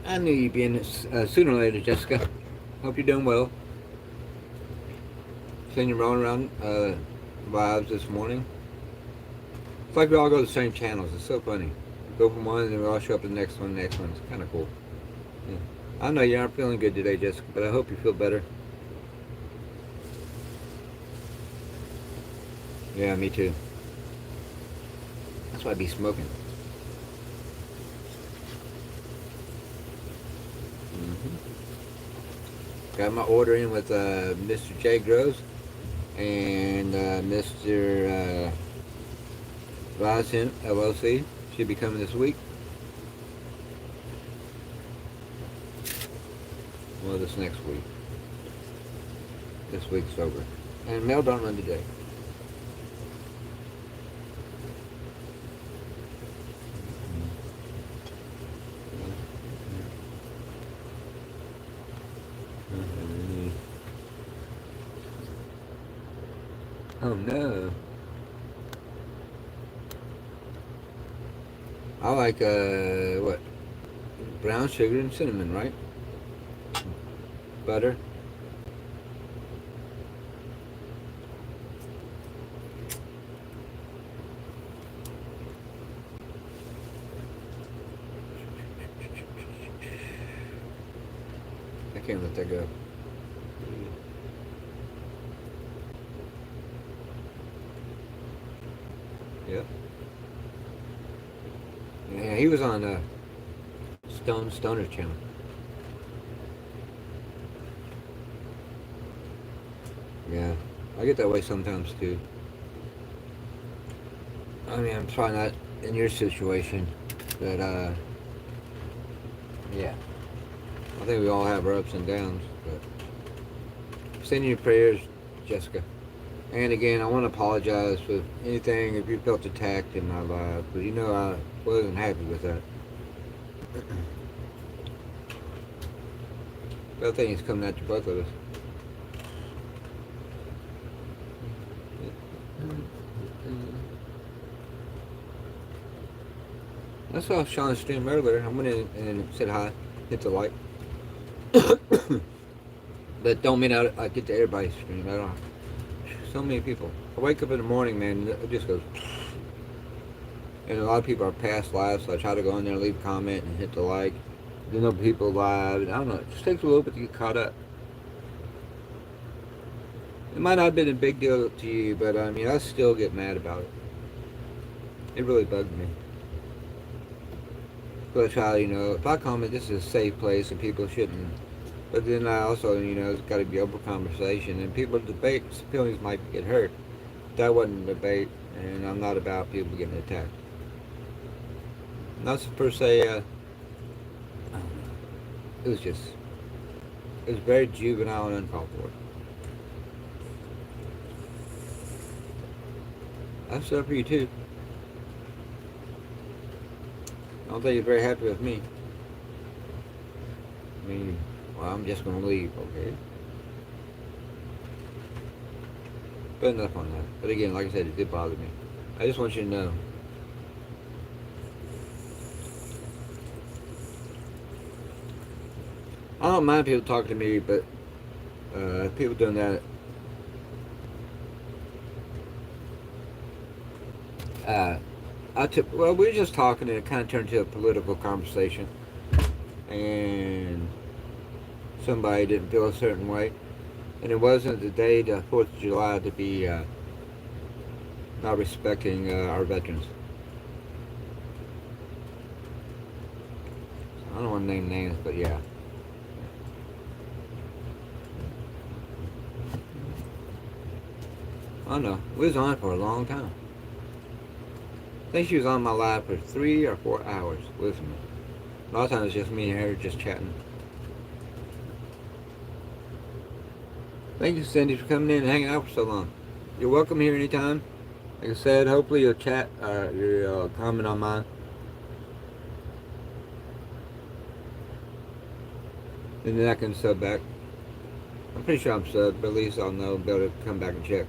Speaker 1: I knew you'd be in this sooner or later, Jessica. Hope you're doing well. Seeing you rolling around vibes this morning. It's like we all go to the same channels. It's so funny. Go from one and then we all show up to the next one. It's kind of cool. Yeah. I know you aren't feeling good today, Jessica, but I hope you feel better. Yeah, me too. That's why I be smoking. Got my order in with Mr. J. Groves and Mr. Ryzen LLC. Should be coming this week. Well, this next week. This week's over. And mail don't run today. Oh no. I like what? Brown sugar and cinnamon, right? Butter. I can't let that go. Yep. Yeah, he was on Stoner channel. Yeah, I get that way sometimes too. I mean, I'm probably not in your situation, but yeah, I think we all have our ups and downs. But send you prayers, Jessica. And again, I want to apologize for anything if you felt attacked in my life, but you know I wasn't happy with that. But I think it's coming after both of us. I saw Sean's stream earlier. I went in and said hi, hit the like. But don't mean I get to everybody's stream. I don't. So many people. I wake up in the morning, man, it just goes. And a lot of people are past live, so I try to go in there and leave a comment and hit the like. Then there'll be people live, and I don't know. It just takes a little bit to get caught up. It might not have been a big deal to you, but I mean, I still get mad about it. It really bugged me. But I try, if I comment, this is a safe place and people shouldn't. But then I also, it's got to be open conversation and people debate. Feelings might get hurt. That wasn't a debate, and I'm not about people getting attacked. Not per se. It was very juvenile and uncalled for. I've stood up for you too. I don't think you're very happy with me. I mean, well, I'm just going to leave, okay? But enough on that. But again, like I said, it did bother me. I just want you to know. I don't mind people talking to me, but people doing that. We were just talking and it kind of turned into a political conversation. And somebody didn't feel a certain way. And it wasn't the day, the 4th of July, to be not respecting our veterans. I don't want to name names, but yeah. I don't know. We was on it for a long time. I think she was on my live for 3 or 4 hours with me. A lot of times it's just me and her just chatting. Thank you, Cindy, for coming in and hanging out for so long. You're welcome here anytime. Like I said, hopefully you'll chat or you'll comment on mine. And then I can sub back. I'm pretty sure I'm subbed, but at least I'll know, be able to come back and check.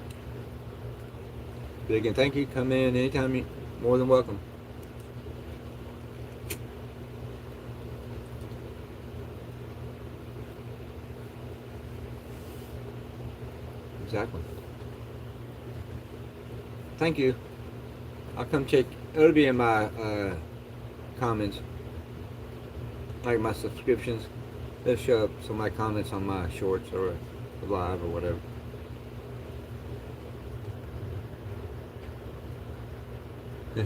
Speaker 1: But again, thank you. Come in anytime. You're more than welcome. Exactly. Thank you. I'll come check. It'll be in my comments, like my subscriptions. They'll show up some of my comments on my shorts or live or whatever. Yeah.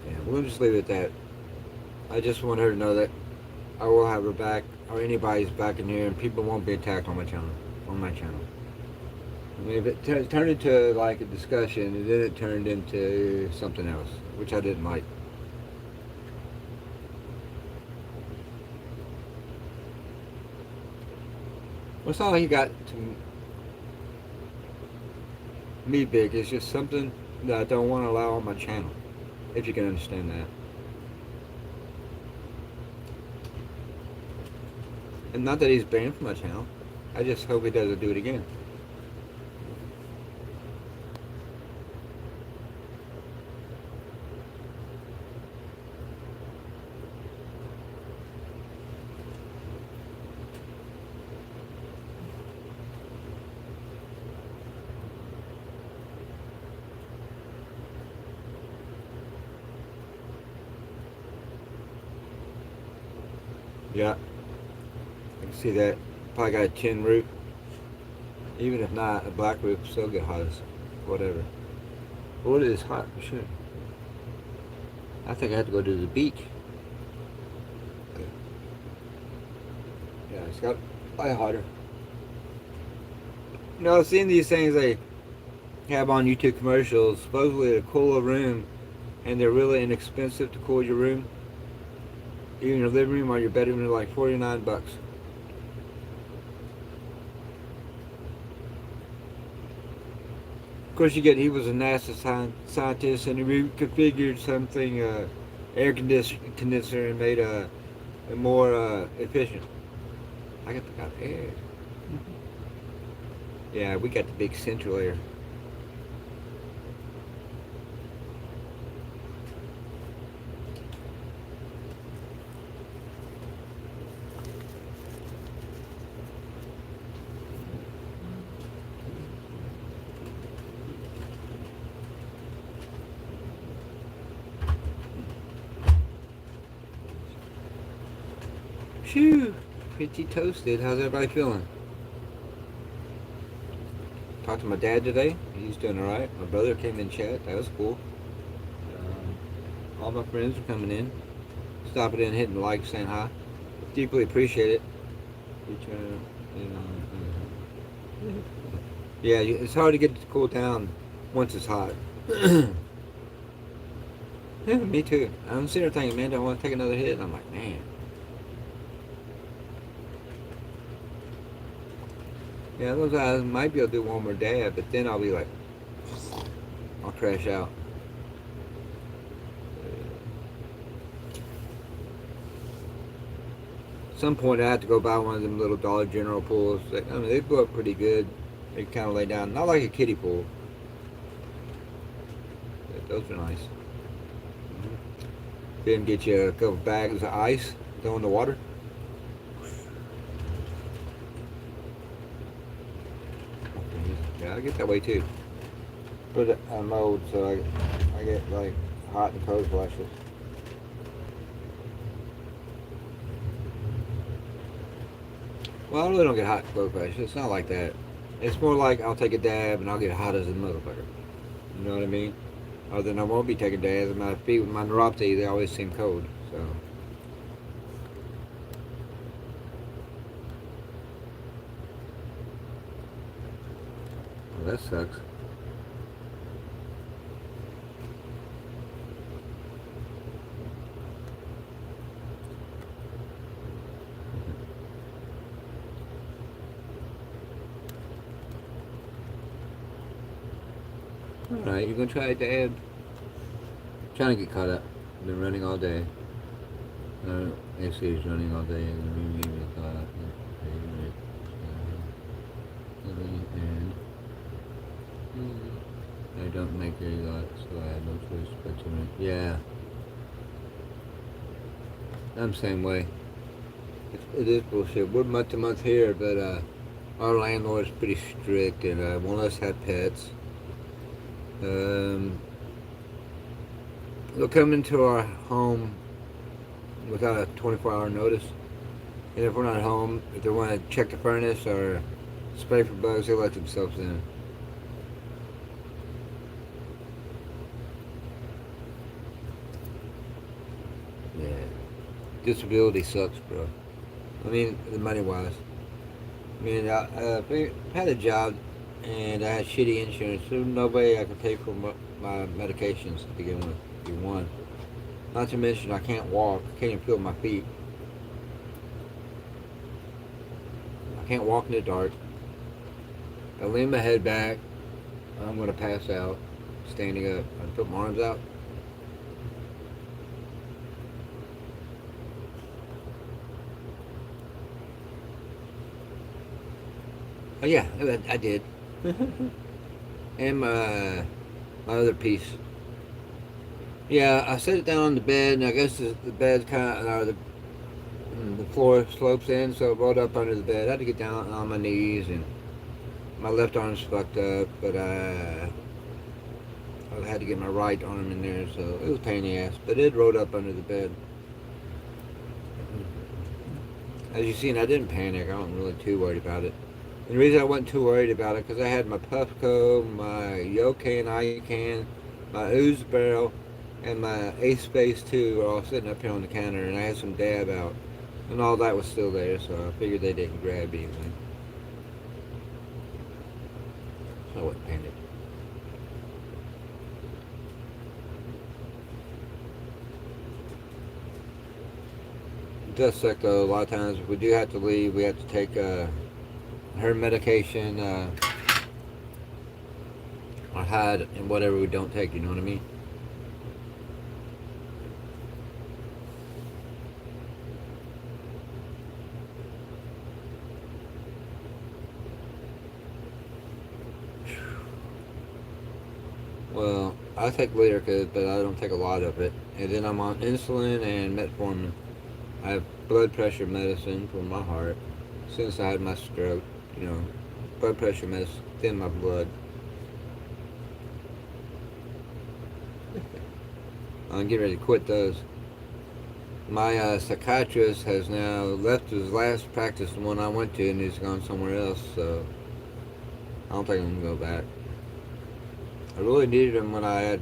Speaker 1: Yeah, we'll just leave it at that. I just want her to know that I will have her back, or anybody's back in here, and people won't be attacked on my channel. I mean, if it turned into like a discussion, and then it turned into something else, which I didn't like. What's all he got to me big? It's just something that I don't want to allow on my channel, if you can understand that. And not that he's banned from my channel. I just hope he doesn't do it again. Yeah, I can see that. Probably got a tin roof. Even if not, a black roof will still get hot as whatever. What is hot for sure. I think I have to go to the beach. Yeah, it's got a lot hotter. You know, seeing these things they have on YouTube commercials, supposedly to cool a room, and they're really inexpensive to cool your room. Even your living room or your bedroom are like $49. Of course, he was a NASA scientist, and he reconfigured something, air conditioner, and made it more efficient. I got air. Yeah, we got the big central air. Phew, pretty toasted. How's everybody feeling? Talked to my dad today. He's doing alright. My brother came in chat. That was cool. All my friends are coming in. Stopping in, hitting like, saying hi. Deeply appreciate it. Yeah, it's hard to get it to cool down once it's hot. Yeah, me too. I'm sitting there thinking, man, do I want to take another hit? I'm like, man. Yeah, those guys might be able to do one more dab, but then I'll be like, I'll crash out. At some point, I have to go buy one of them little Dollar General pools. I mean, they blow up pretty good. They kind of lay down, not like a kiddie pool. But those are nice. Then get you a couple bags of ice, throw in the water. Yeah, I get that way too. Put it on mode so I get like hot and cold flashes. Well, I really don't get hot and cold flashes. It's not like that. It's more like I'll take a dab and I'll get hot as a motherfucker. You know what I mean? Other than I won't be taking dabs. My feet with my neuropathy, they always seem cold. So. Well, that sucks. Alright, you're gonna try it, Dad? Trying to get caught up. Been running all day. AC is running all day. And me caught up. I don't make a lot, so I have no choice but to make. Yeah, I'm the same way. It is bullshit. We're month to month here, but our landlord's pretty strict and won't let us have pets. They'll come into our home without a 24-hour notice. And if we're not home, if they want to check the furnace or spray for bugs, they let themselves in. Yeah. Disability sucks, bro. I mean, the money wise. I mean, I had a job and I had shitty insurance, so no way I could pay for my medications to begin with. Be one. Not to mention, I can't walk. I can't even feel my feet. I can't walk in the dark. I lean my head back. I'm gonna pass out. Standing up. I put my arms out. Oh yeah, I did. And my other piece. Yeah, I set it down on the bed, and I guess the bed's kind of, the floor slopes in, so I rolled up under the bed. I had to get down on my knees, and my left arm's fucked up, but I had to get my right arm in there, so it was a pain in the ass. But it rolled up under the bed. As you seen, I didn't panic. I wasn't really too worried about it. And the reason I wasn't too worried about it, because I had my Puffco, my Yocan, Ican, my Ooze Barrel, and my Ace Space 2 were all sitting up here on the counter, and I had some dab out. And all that was still there, so I figured they didn't grab anything. So I wasn't panicked. It does suck though. A lot of times, if we do have to leave, we have to take her medication, or hide and whatever we don't take. You know what I mean? Well, I take Lyrica, but I don't take a lot of it. And then I'm on insulin and metformin. I have blood pressure medicine for my heart since I had my stroke. You know, blood pressure medicine in my blood. I'm getting ready to quit those. My psychiatrist has now left his last practice, the one I went to, and he's gone somewhere else. So I don't think I'm gonna go back. I really needed him when I had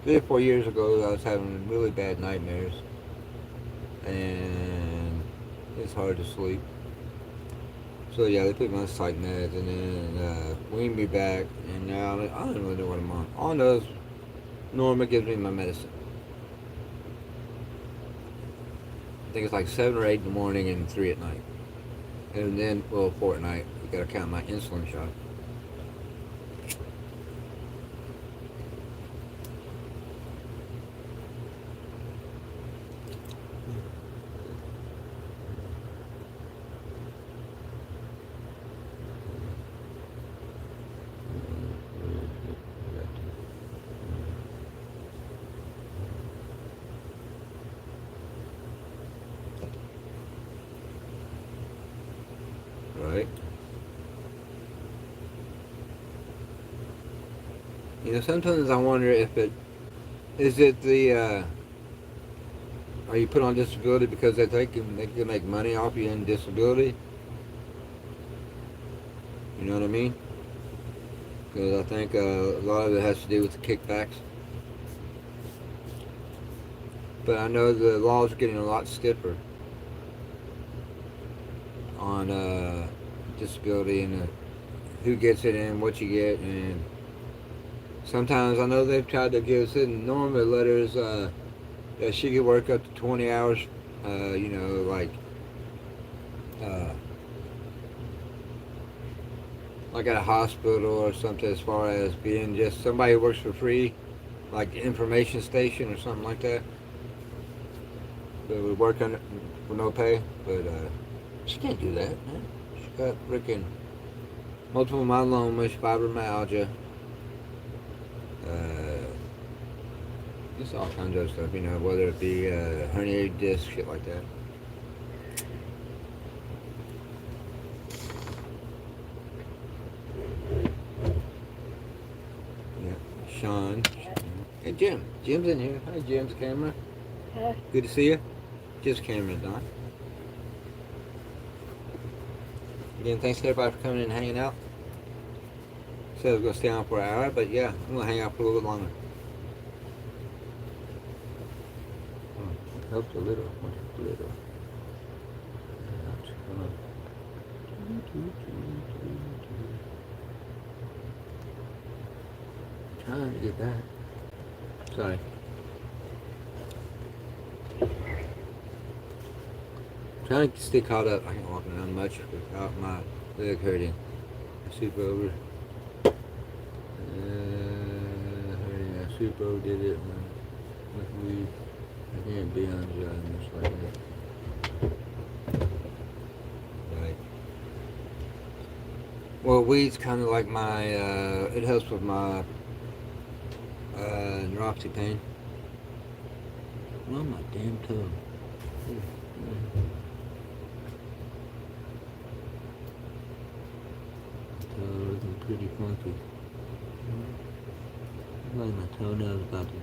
Speaker 1: 3 or 4 years ago. I was having really bad nightmares, and it's hard to sleep. So yeah, they put me on psych meds, and then weaned me back, and now I don't really know what I'm on. All I know is Norma gives me my medicine. I think it's like 7 or 8 in the morning and 3 at night. And then, well, 4 at night. You gotta count my insulin shot. Right? You know, sometimes I wonder if it is it the are you put on disability because they can make money off you in disability? You know what I mean? Because I think a lot of it has to do with the kickbacks. But I know the laws are getting a lot stiffer on disability and who gets it and what you get. And sometimes I know they've tried to give us in normal letters that she could work up to 20 hours, you know, like uh, like at a hospital or something, as far as being just somebody who works for free, like information station or something like that. They would work on it for no pay, but she can't do that, man. She got freaking multiple myeloma, fibromyalgia, just all kinds of stuff, whether it be herniated disc, shit like that. Yeah, Sean. Hey, Jim. Jim's in here. Hi, Jim's camera.
Speaker 2: Huh?
Speaker 1: Good to see you. Just camera, Don. Again, thanks to everybody for coming in and hanging out. Said I was going to stay on for an hour, but yeah, I'm going to hang out for a little bit longer. It helped a little. A little. Trying to get that. Sorry. Trying to stay caught up. I can't walk around much without my leg hurting. I soup over. Hurting. I soup over did it with weed. I can't be on much like that. Right. Well, weed's kind of like my. It helps with my neuropathy pain. Oh, my damn toe. Looking pretty funky. Like my toenail's about to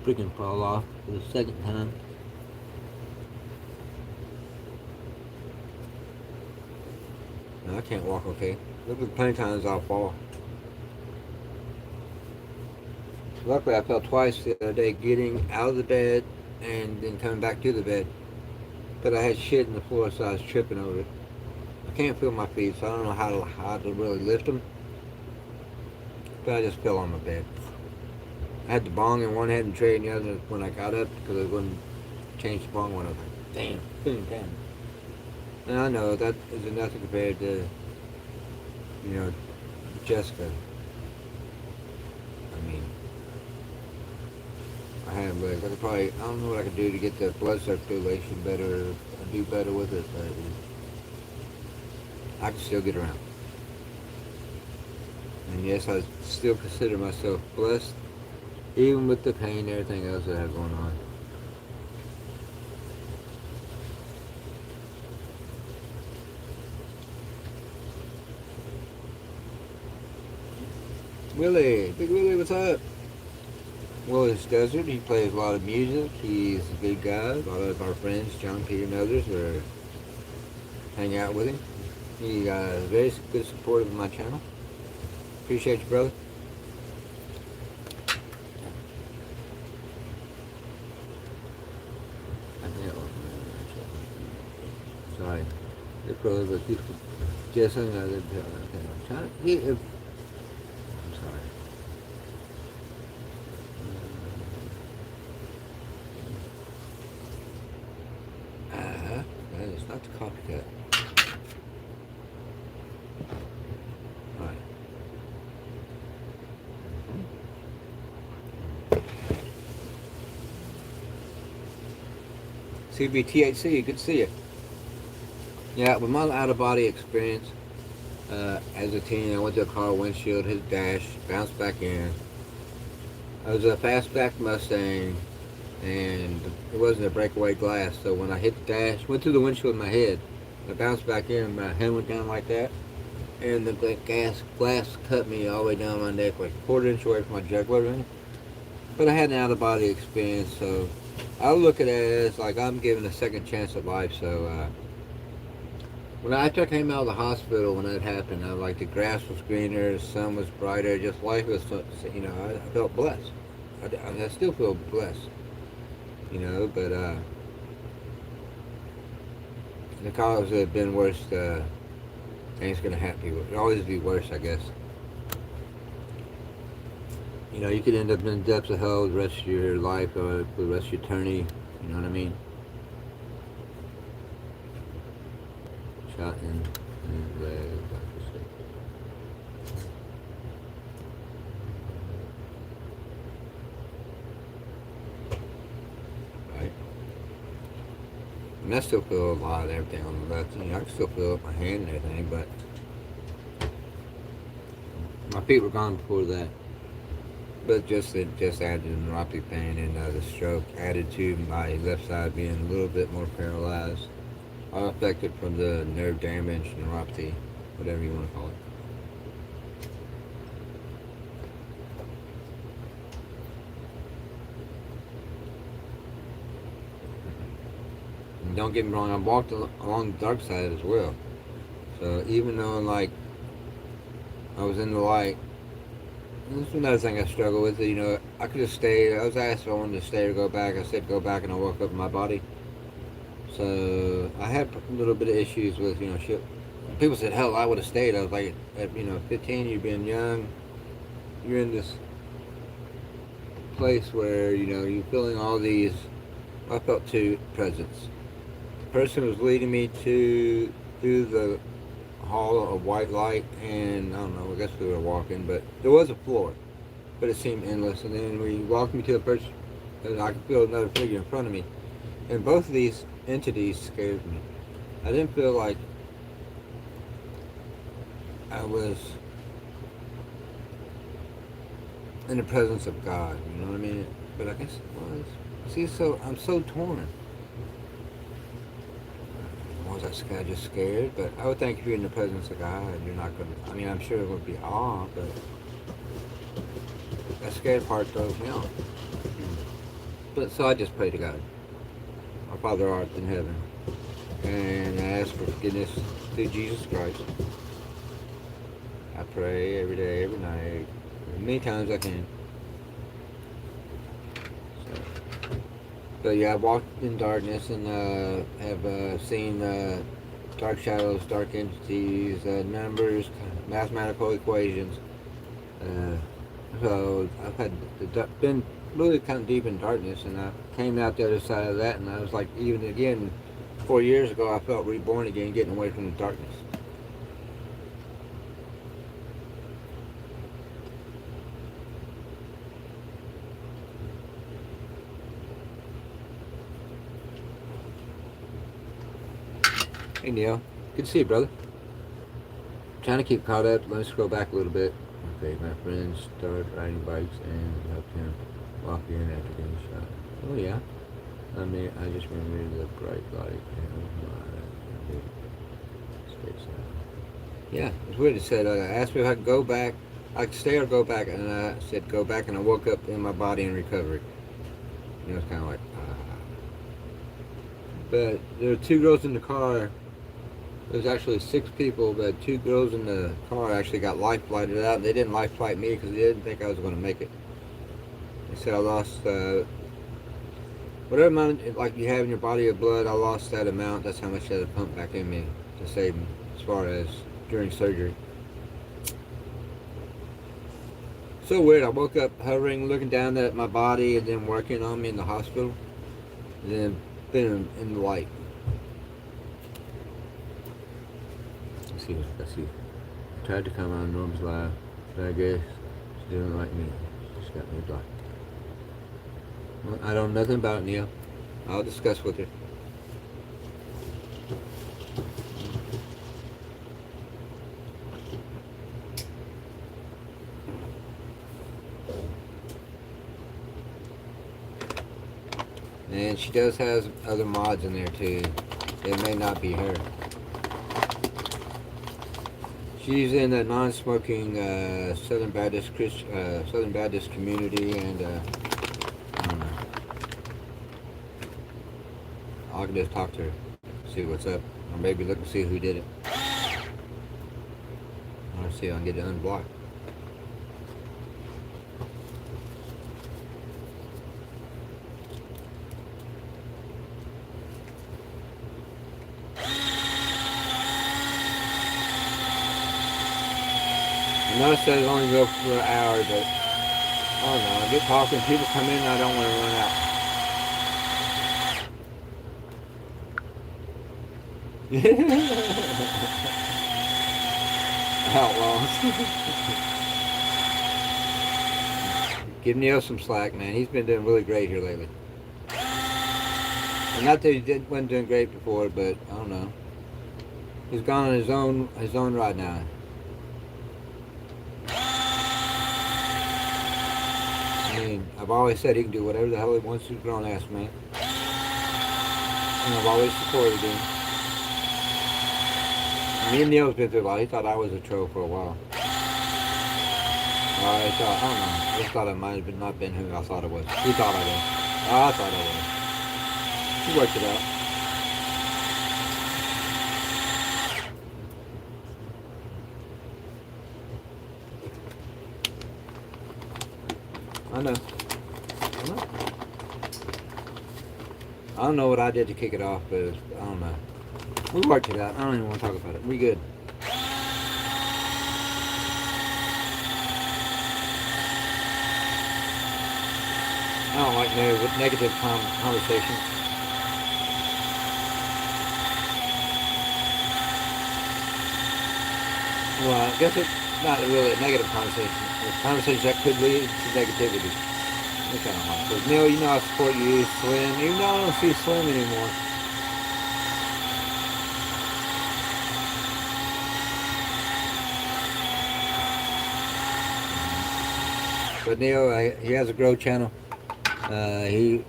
Speaker 1: freaking fall off for the second time. No, I can't walk okay. There'll be plenty of times I'll fall. Luckily, I fell twice the other day getting out of the bed and then coming back to the bed. But I had shit in the floor, so I was tripping over it. I can't feel my feet, so I don't know how to really lift them. But I just fell on my bed. I had the bong in one hand and tray in the other when I got up because I wouldn't change the bong when I was like, damn. And I know that is nothing compared to, Jessica. I mean, I have legs. I don't know what I could do to get the blood circulation better, do better with it, but I can still get around. And yes, I still consider myself blessed, even with the pain and everything else that I have going on. Willie, Big Willie, what's up? Willie's Desert, he plays a lot of music, he's a good guy. A lot of our friends, John, Peter, and others, are hang out with him. He very good supporter of my channel. Appreciate you, brother. Sorry. They're probably the people just hung out there. I'm trying to get him. I'm sorry. That is not the copycat. Alright. CBTHC, good to see you. Yeah, with my out-of-body experience, as a teen, I went to a car windshield, hit a dash, bounced back in. I was a fastback Mustang, and it wasn't a breakaway glass, so when I hit the dash, went through the windshield in my head, I bounced back in, my hand went down like that, and the glass cut me all the way down my neck, like a quarter-inch away from my jugular. But I had an out-of-body experience, so I look at it as like I'm given a second chance at life, so after I came out of the hospital when that happened, I was like, the grass was greener, the sun was brighter, just life was, I felt blessed. I still feel blessed, but the cause have been worse, things gonna happen. It'll always be worse, I guess. You could end up in the depths of hell the rest of your life or for the rest of your eternity, you know what I mean? Shot in the leg, Right. And I still feel a lot of everything on the left. You know, I can still feel it with my hand and everything, but my feet were gone before that. But it just added to the neuropathy pain, and the stroke added to my left side being a little bit more paralyzed. All affected from the nerve damage, neuropathy, whatever you want to call it. And don't get me wrong, I walked along the dark side as well. So even though like I was in the light, this is another thing I struggle with. You know, I could have stayed. I was asked if I wanted to stay or go back. I said go back, and I woke up in my body. So I had a little bit of issues with, you know, shit. People said, hell, I would have stayed. I was like, at, you know, 15, you've been young. You're in this place where, you know, you're feeling all these, I felt two presence. The person was leading me through the hall of white light, and I don't know, I guess we were walking, but there was a floor, but it seemed endless. And then we walked me to a person, and I could feel another figure in front of me. And both of these entities scared me. I didn't feel like I was in the presence of God, you know what I mean? But I guess it was. See, so I'm so torn. Was I scared? Just scared? But I would think if you're in the presence of God, you're not going to, I mean, I'm sure it would be awe, but that scared part throws me off. But so I just pray to God. Our Father art in heaven, and I ask for forgiveness through Jesus Christ. I pray every day, every night, as many times I can. So yeah, I walked in darkness and have seen dark shadows, dark entities, numbers, mathematical equations. So I've been really kind of deep in darkness, and I came out the other side of that, and I was like, even again, 4 years ago, I felt reborn again, getting away from the darkness. Hey Neil, good to see you, brother. Trying to keep caught up. Let me scroll back a little bit. Okay, my friends started riding bikes and helped him walk in after getting shot. Oh yeah. I mean, I just remember the bright light and my straight side. Yeah, it's weird. It said, asked me if I could go back. I could stay or go back, and I said go back, and I woke up in my body in recovery. You know, it's kind of like, But there were two girls in the car. There was actually 6 people, but 2 girls in the car actually got life flighted out. They didn't life flight me because they didn't think I was going to make it. They said I lost whatever amount like you have in your body of blood. I lost that amount. That's how much they had to pump back in me to save me, as far as during surgery. So weird. I woke up hovering, looking down at my body, and then working on me in the hospital, and then been in the light. Let's see. I tried to come on Norm's live, but I guess she didn't like me. She got me blocked. Well, I don't know nothing about it, Neil. I'll discuss with her. And she does have other mods in there too. It may not be her. She's in a non-smoking Southern Baptist community, and I don't know. I can just talk to her, see what's up, or maybe look and see who did it. I want to see if I can get it unblocked. I know it says only go for an hour, but I don't know. I get talking, people come in, and I don't want to run out. Outlaws. Give Neil some slack, man. He's been doing really great here lately. And not that wasn't doing great before, but I don't know. He's gone on his own ride now. I mean, I've always said he can do whatever the hell he wants to, grown ass man. And I've always supported him. Me and Neil's been through a lot. He thought I was a troll for a while. I don't know. I just thought it might have not been who I thought it was. He thought I was. I thought I was. He worked it out. I know. I don't know what I did to kick it off, but I don't know. We worked it out. I don't even want to talk about it. We good. I don't like negative conversation. Well, I guess it's not really a negative conversation. It's a conversation that could lead to negativity. That's kind of hard. But Neil, you know I support you, Slim. Even though I don't see Slim anymore. But Neil, he has a grow channel. He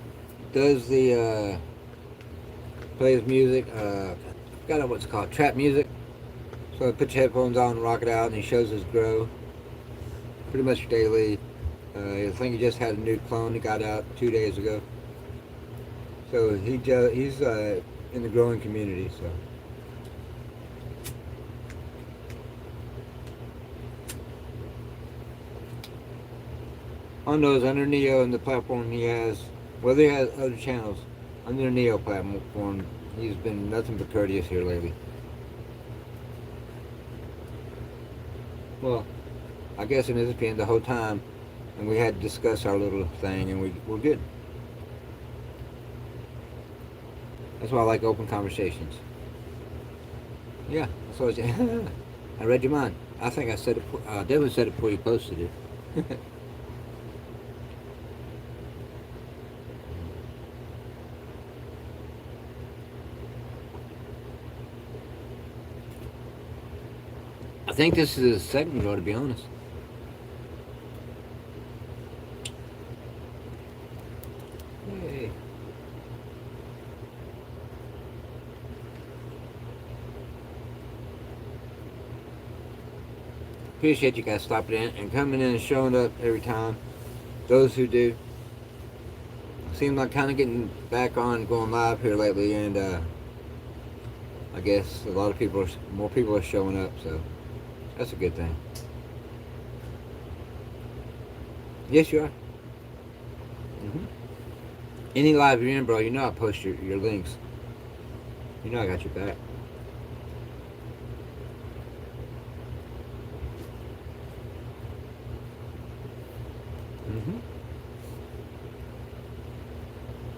Speaker 1: does the plays music. I forgot what it's called, trap music. So put your headphones on, rock it out, and he shows his grow pretty much daily. I think he just had a new clone he got out 2 days ago. So he's in the growing community. So. On those, under Neo and the platform he has, whether he has other channels, under the Neo platform, he's been nothing but courteous here lately. Well, I guess in his opinion the whole time, and we had to discuss our little thing, and we're good. That's why I like open conversations. Yeah, so I read your mind. I think I said it. Definitely said it before you posted it. I think this is his second grow, to be honest. Yay. Appreciate you guys stopping in and coming in and showing up every time. Those who do. Seems like kind of getting back on going live here lately, and I guess a lot of more people are showing up, so that's a good thing. Yes, you are. Any live you're in, bro, you know I post your links. You know I got your back.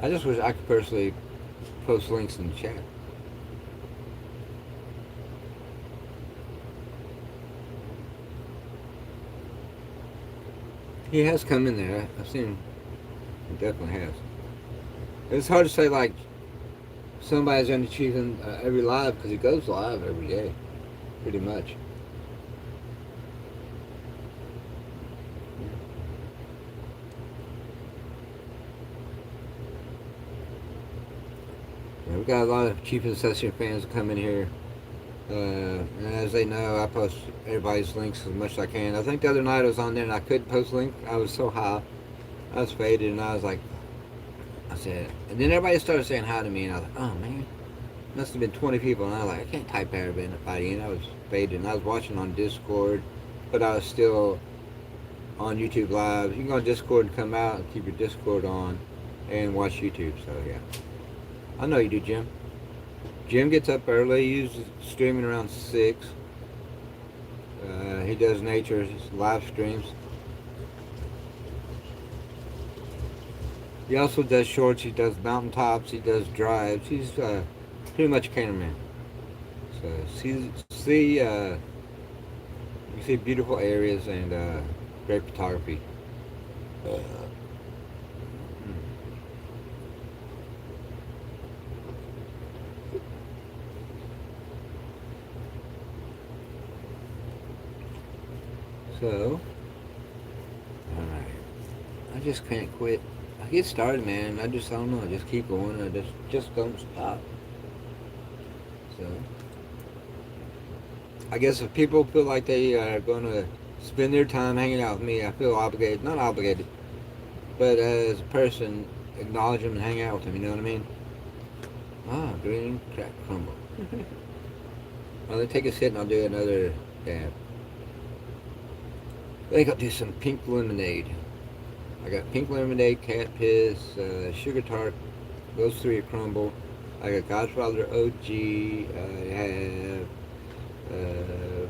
Speaker 1: I just wish I could personally post links in the chat. He has come in there. I've seen him. He definitely has. It's hard to say like somebody's going to choose him every live, because he goes live every day, pretty much. Yeah, we got a lot of Chief Assassin fans that come in here. And as they know, I post everybody's links as much as I can. I think the other night I was on there and I couldn't post a link. I was so high. I was faded, and I was like, I said, and then everybody started saying hi to me, and I was like, oh man, must have been 20 people, and I was like, I can't type everybody in. I was faded, and I was watching on Discord, but I was still on YouTube Live. You can go on Discord and come out and keep your Discord on and watch YouTube, so yeah. I know you do, Jim. Jim gets up early. He's streaming around 6. He does nature live streams. He also does shorts. He does mountaintops. He does drives. He's pretty much a cameraman. So see You see beautiful areas and great photography. Uh, so, alright. I just can't quit. I get started, man. I don't know. I just keep going. I just don't stop. So, I guess if people feel like they are going to spend their time hanging out with me, I feel obligated. Not obligated, but as a person, acknowledge them and hang out with them. You know what I mean? Ah, green crack crumble. Well, let me take a sit and I'll do another dab. I think I'll do some pink lemonade. I got pink lemonade, cat piss, sugar tart. Those three are crumble. I got Godfather OG. I have a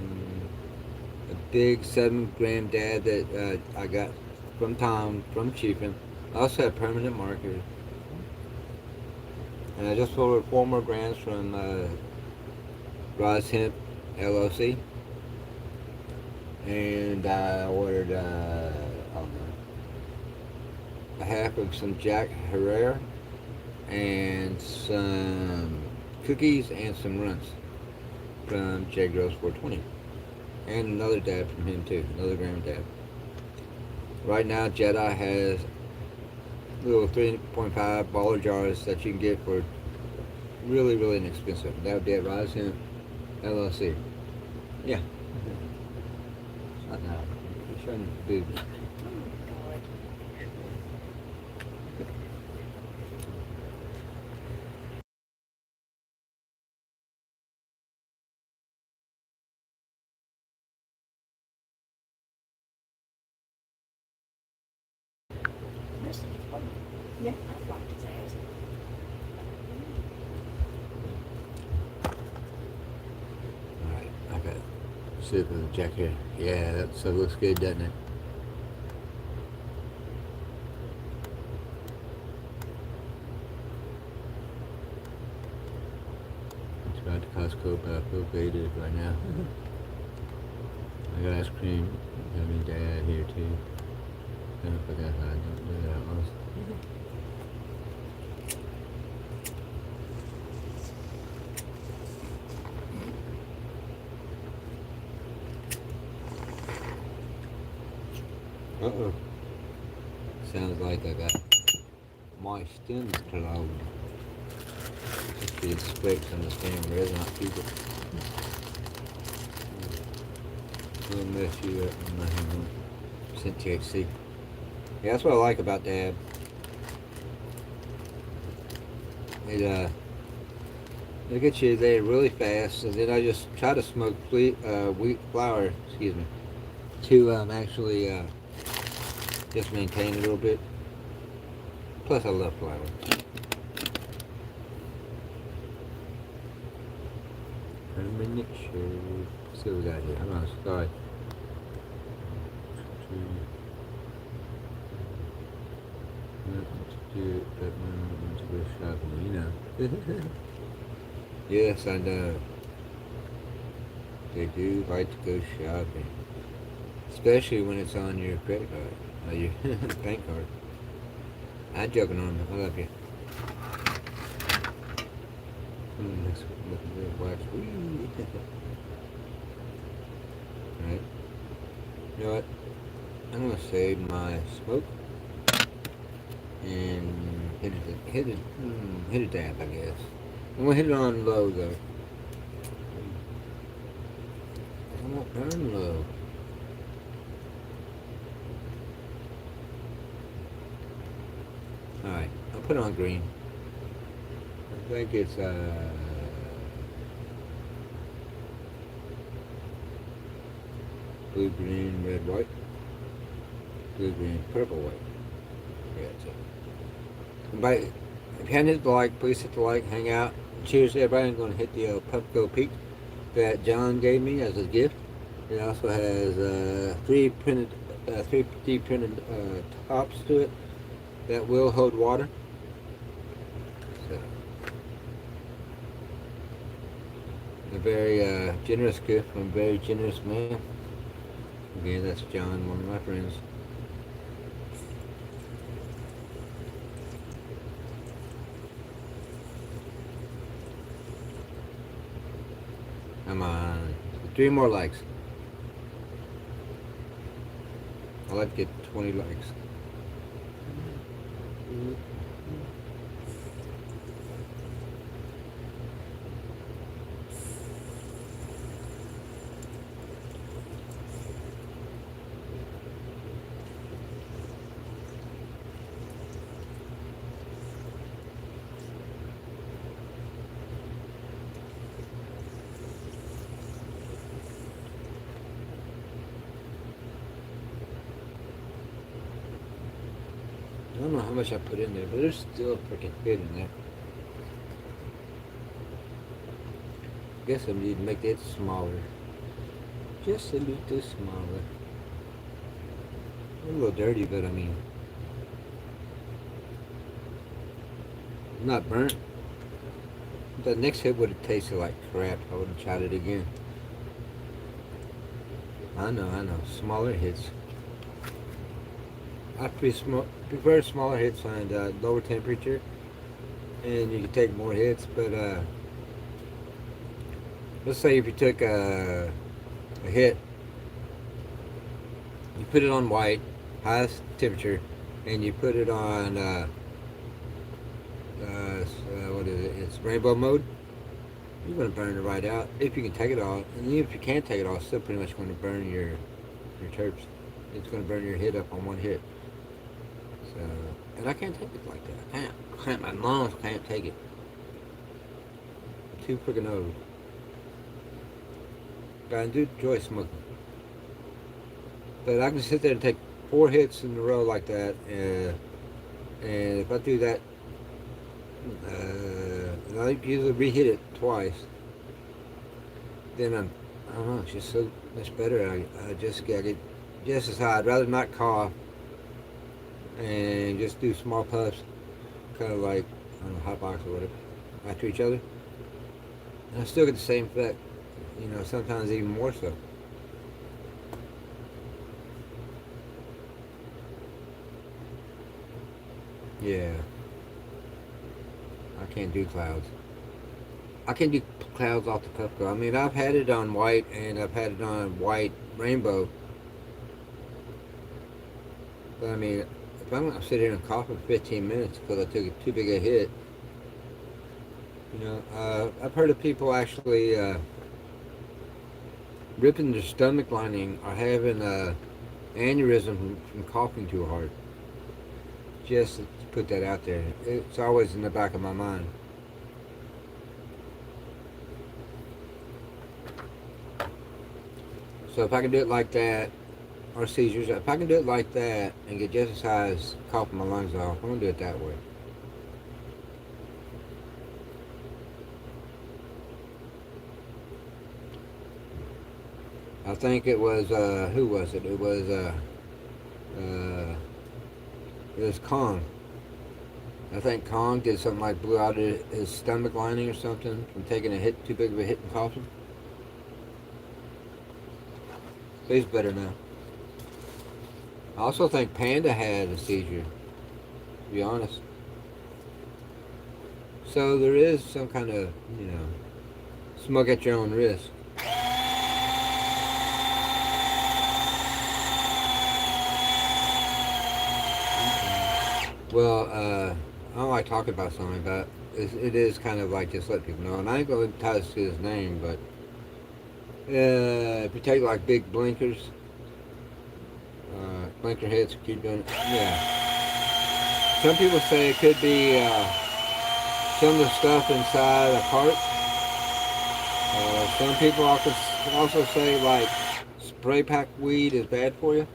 Speaker 1: big 7 gram dab that I got from Tom from Chiefin. I also have permanent markers. And I just ordered 4 more grams from Roz Hemp LLC. And I ordered, I don't know, a half of some Jack Herrera and some cookies and some runs from J Gross 420. And another dab from him too, another gram dab. Right now, Jedi has little 3.5 baller jars that you can get for really, really inexpensive. That would be at Rise Hemp LLC. Yeah. Not now. You're showing boobs.
Speaker 2: Yeah, I'd like to say it.
Speaker 1: Alright, I got sip of the Jack here. Yeah, that so looks good, doesn't it? It's about to Costco, but I feel baited right now. I got ice cream. Got me dad here too. I don't know if I got high. Don't do that, honestly. Uh-oh. Sounds like I got my skin's clogged. Just being scrapes on the stem resin, not people. It'll mess you up in my hand. Percent THC. Yeah, that's what I like about dab. It gets you there really fast, and then I just try to smoke wheat flour, excuse me, to actually just maintain a little bit. Plus, I love flour. Permanent shade. Let's see what we got here. I'm on sorry. Nothing to do it, but when to go shopping, you know. Yes, I know. They do like to go shopping. Especially when it's on your credit card. Or your bank card. I'm joking on them. I love you. That's looking real wax. Alright. You know what? I'm gonna save my smoke and hit a dab, I guess. I'm gonna hit it on low though. I won't burn low. Alright, I'll put it on green. I think it's blue, green, red, white. Blue, green, purple, white. Yeah, that's it. Everybody, if you hadn't hit the like, please hit the like, hang out. Cheers to everybody. I'm going to hit the Pepco Peak that John gave me as a gift. It also has 3D printed tops to it that will hold water. So, a very generous gift from a very generous man. Yeah, that's John, one of my friends. Come on. 3 more likes. I'd like to get 20 likes. I don't know how much I put in there, but there's still a freaking bit in there. I guess I need to make it smaller. Just a little smaller. A little dirty, but I mean, not burnt. The next hit would have tasted like crap. I would have tried it again. I know. Smaller hits. I prefer smaller hits and lower temperature, and you can take more hits. But let's say if you took a hit, you put it on white, highest temperature, and you put it on what is it? It's rainbow mode. You're going to burn it right out if you can take it all. And even if you can't take it all, it's still pretty much going to burn your terps. It's going to burn your hit up on one hit. So, and I can't take it like that. I can't. My lungs can't take it. I'm too freaking old. I do enjoy smoking, but I can sit there and take 4 hits in a row like that, and if I do that, and I usually reheat it twice, then I don't know, it's just so much better. I get just as high. I'd rather not cough and just do small puffs, kind of like, I don't know, hot box or whatever, after each other. And I still get the same effect, sometimes even more so. Yeah. I can't do clouds. I can do clouds off the cuff though. I mean, I've had it on white and I've had it on white rainbow. But I mean, if I'm going to sit here and cough for 15 minutes because I took too big a hit, I've heard of people actually ripping their stomach lining or having aneurysm from coughing too hard. Just to put that out there. It's always in the back of my mind. So if I can do it like that, or seizures, if I can do it like that and get just as high as coughing my lungs off, I'm going to do it that way. I think it was, who was it? It was Kong. I think Kong did something like blew out his stomach lining or something from taking too big of a hit and coughing. But he's better now. I also think Panda had a seizure, to be honest. So there is some kind of, smoke at your own risk. Well, I don't like talking about something, but it is kind of like just let people know. And I ain't going to tell us his name, but if you take like big blinkers, blinker hits, keep doing it. Yeah. Some people say it could be some of the stuff inside a part. Some people also say like spray pack weed is bad for you.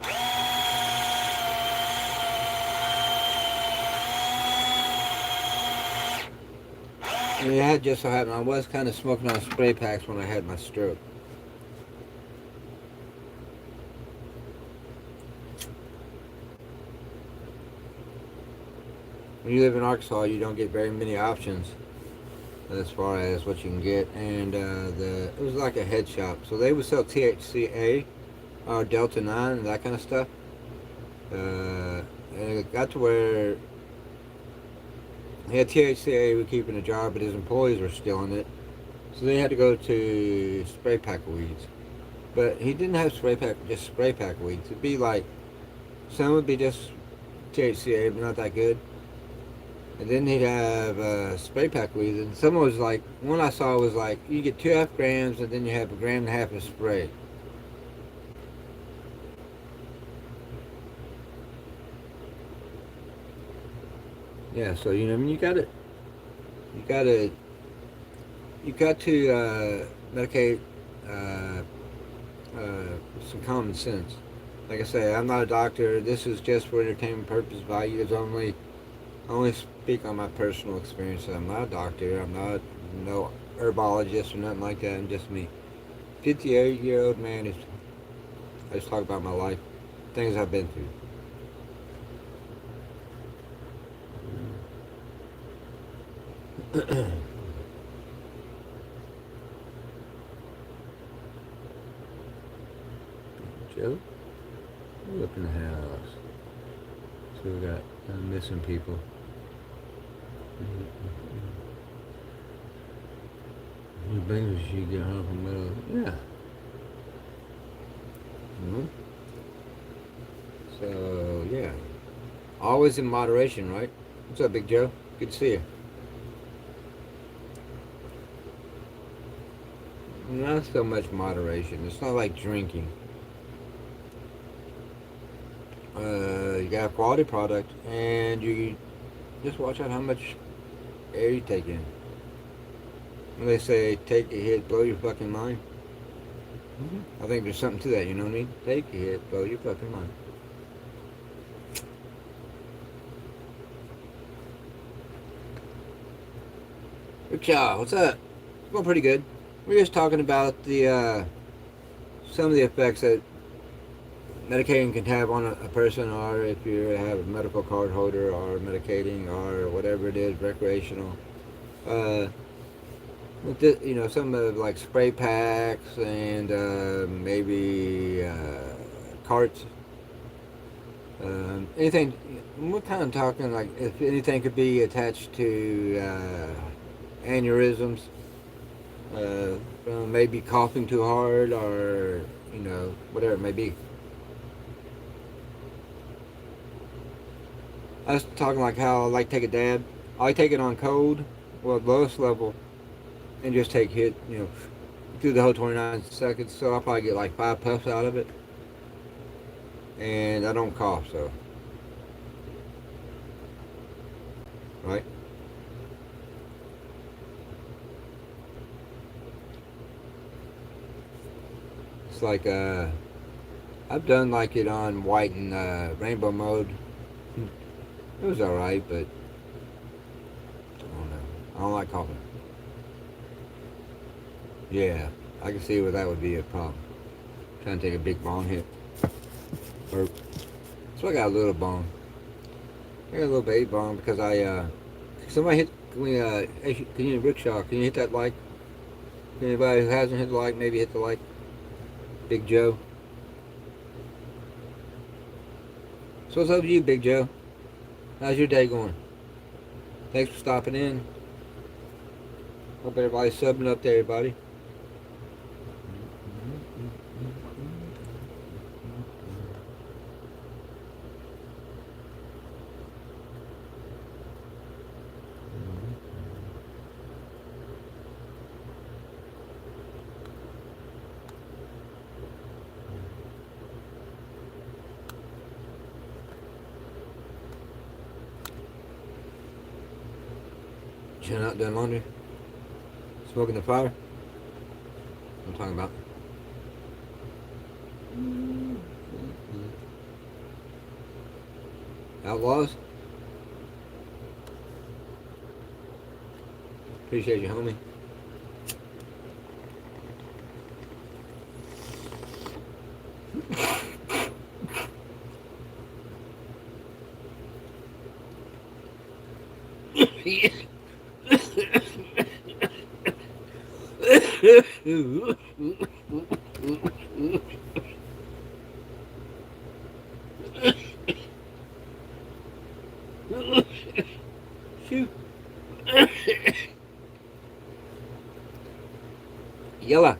Speaker 1: And it had just so happened I was kind of smoking on spray packs when I had my stroke. When you live in Arkansas, you don't get very many options as far as what you can get. And it was like a head shop, so they would sell THCA, or Delta 9 and that kind of stuff. And it got to where he had THCA, was keeping a jar, but his employees were stealing it. So they had to go to spray pack weeds. But he didn't have just spray pack weeds. It'd be like, some would be just THCA, but not that good. And then he'd have spray pack weeds. And some was like, one I saw was like, you get 2.5 grams, and then you have 1.5 grams of spray. Yeah, so you know, I mean, you gotta, you got to medicate uh, some common sense. Like I say, I'm not a doctor. This is just for entertainment purpose. Values only. I only speak on my personal experience. I'm not a doctor. I'm not no herbologist or nothing like that. I'm just me. 58-year-old man is. I just talk about my life, things I've been through. Joe, you up in the house? So we got missing people. Your baby should get home from middle. Yeah. Mm-hmm. So yeah, always in moderation, right? What's up, Big Joe? Good to see you. Not so much moderation. It's not like drinking. You got a quality product, and you just watch out how much air you take in. When they say take a hit, blow your fucking mind. I think there's something to that. You know what I mean? Take a hit, blow your fucking mind. Rickshaw, what's up? It's going pretty good. We're just talking about the some of the effects that medicating can have on a person, or if you have a medical card holder, or medicating, or whatever it is, recreational. Uh, you know, some of like spray packs and maybe carts. Anything. We're kind of talking like if anything could be attached to aneurysms, from maybe coughing too hard, or you know, whatever it may be. I was talking like how I like to take a dab. I like take it on cold, well, lowest level, and just take hit, you know, through the whole 29 seconds. So I'll probably get like 5 puffs out of it, and I don't cough. So, right? It's like I've done like it on white and rainbow mode. It was all right, but I don't know. I don't like coughing. Yeah, I can see where that would be a problem. Trying to take a big bong hit. Or, so I got a little bong. I got a little baby bong because somebody hit, hey, can you, Rickshaw, can you hit that like? Anybody who hasn't hit the like, maybe hit the like. Big Joe. So what's up with you, Big Joe? How's your day going? Thanks for stopping in. Hope everybody's subbing up to everybody. Chilling out doing laundry. Smoking the fire. I'm talking about. Outlaws. Appreciate you, homie. Shoo. Yella.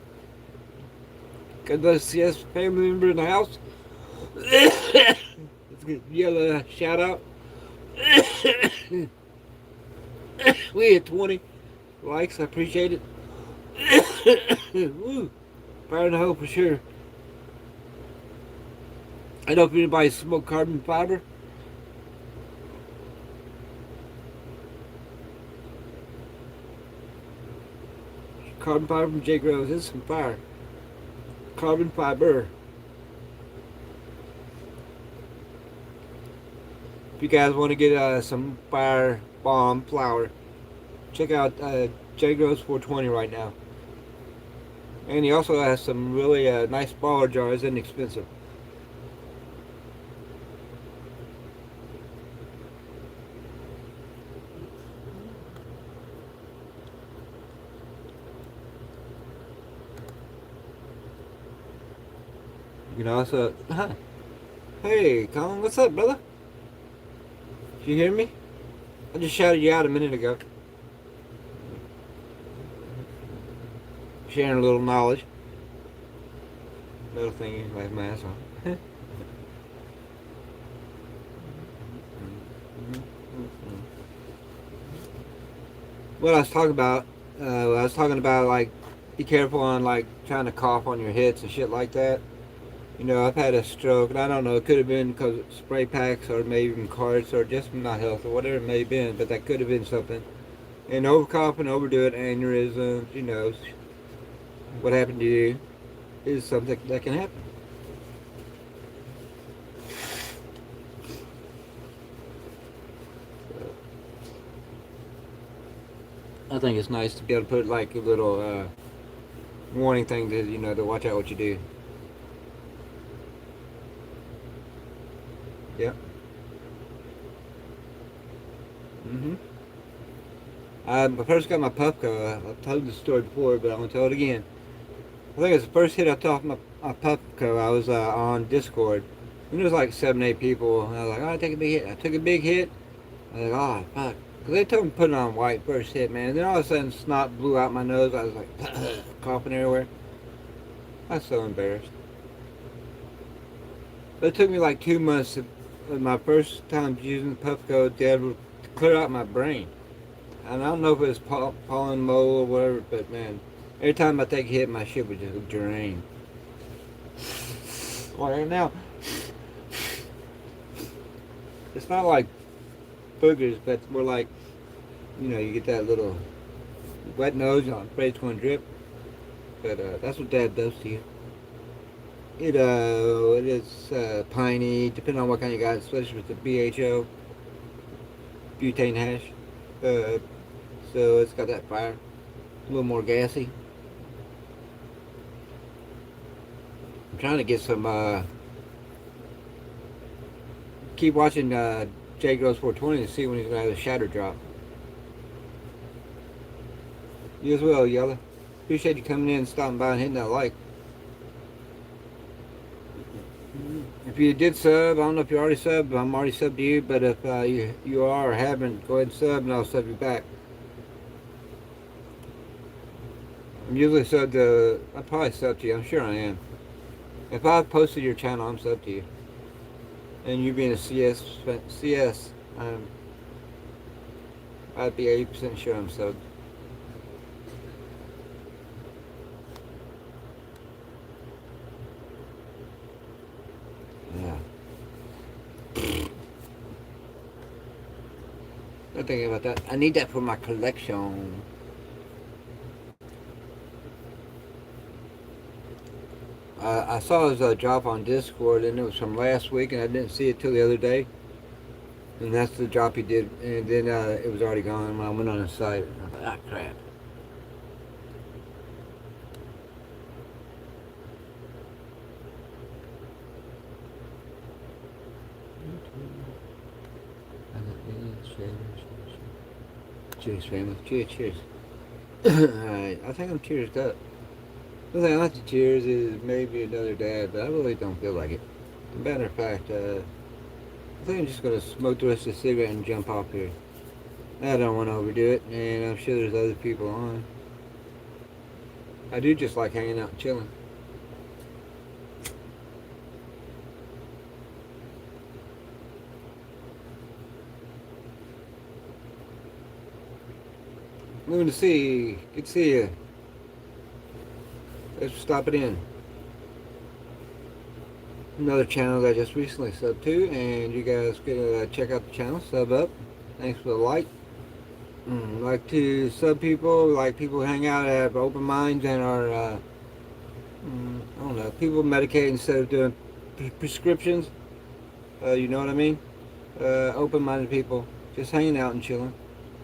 Speaker 1: Got the CS family member in the house. Let's get Yella a shout out. We hit 20 likes. I appreciate it. Woo. Fire in the hole for sure. I don't know if anybody smoked carbon fiber. Carbon fiber from J Grows. This is some fire. Carbon fiber. If you guys want to get some fire bomb flour, check out J Grows 420 right now. And he also has some really nice baller jars, inexpensive. You can also, hey, Colin, what's up, brother? Did you hear me? I just shouted you out a minute ago. Sharing a little knowledge. Little thingy like my ass on. What I was talking about, like, be careful on like trying to cough on your hits and shit like that. You know, I've had a stroke, and I don't know, it could have been because of spray packs or maybe even carts or just not health or whatever it may have been, but that could have been something. And over cough and overdo it, aneurysms, you know, what happened to you is something that can happen. I think it's nice to be able to put like a little warning thing to, you know, to watch out what you do. Yep. I first got my Puffco. I've told the story before, but I'm gonna tell it again. I think it was the first hit I took my Puffco. I was on Discord, and there was like 7, 8 people. And I was like, "Oh, I take a big hit." I took a big hit. I was like, "Oh, fuck," because they told me to put it on white first hit, man. And then all of a sudden, snot blew out my nose. I was like coughing everywhere. I was so embarrassed. But it took me like 2 months my first time using Puffco to clear out my brain. And I don't know if it was pollen, mold, or whatever, but man, every time I take a hit, my shit would just drain. Right now, it's not like boogers, but it's more like, you know, you get that little wet nose, you're afraid it's going to drip. But that's what Dad does to you. It is piney, depending on what kind you got, especially with the BHO, butane hash. So it's got that fire, a little more gassy. I'm trying to get some, keep watching J Grows 420 to see when he's going to have a shatter drop. You as well, Yella. Appreciate you coming in, stopping by, and hitting that like. If you did sub, I don't know if you already subbed, I'm already subbed to you, but if you are or haven't, go ahead and sub and I'll sub you back. I'm usually subbed to, I probably subbed to you, I'm sure I am. If I've posted your channel, I'm subbed to you. And you being a CS, I'd be 80% sure I'm subbed. Yeah. I'm thinking about that. I need that for my collection. I saw his drop on Discord, and it was from last week, and I didn't see it till the other day. And that's the drop he did, and then it was already gone when I went on his site. I was like, ah, crap. Cheers, family. Cheers. Alright, I think I'm cheersed up. The thing I like to cheers is maybe another dad, but I really don't feel like it. As a matter of fact, I think I'm just going to smoke the rest of the cigarette and jump off here. I don't want to overdo it, and I'm sure there's other people on. I do just like hanging out and chilling. Moving to see. Good to see you. Thanks for stopping in. Another channel that I just recently subbed to, and you guys can check out the channel, sub up. Thanks for the like. Like to sub people, like people who hang out, have open minds, and are, I don't know, people medicate instead of doing prescriptions. You know what I mean? Open-minded people, just hanging out and chilling.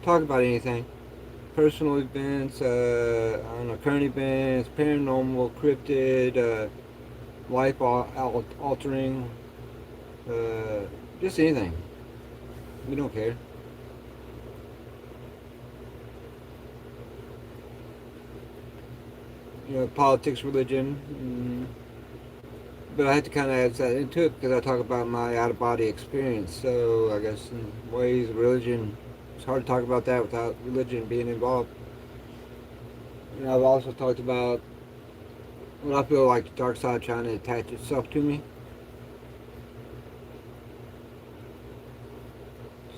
Speaker 1: Talk about anything. Personal events, I don't know, current events, paranormal, cryptid, life altering, just anything. We don't care. Politics, religion. But I had to kind of add that into it because I talk about my out-of-body experience. So I guess in ways, religion, it's hard to talk about that without religion being involved. I've also talked about what I feel like the dark side trying to attach itself to me.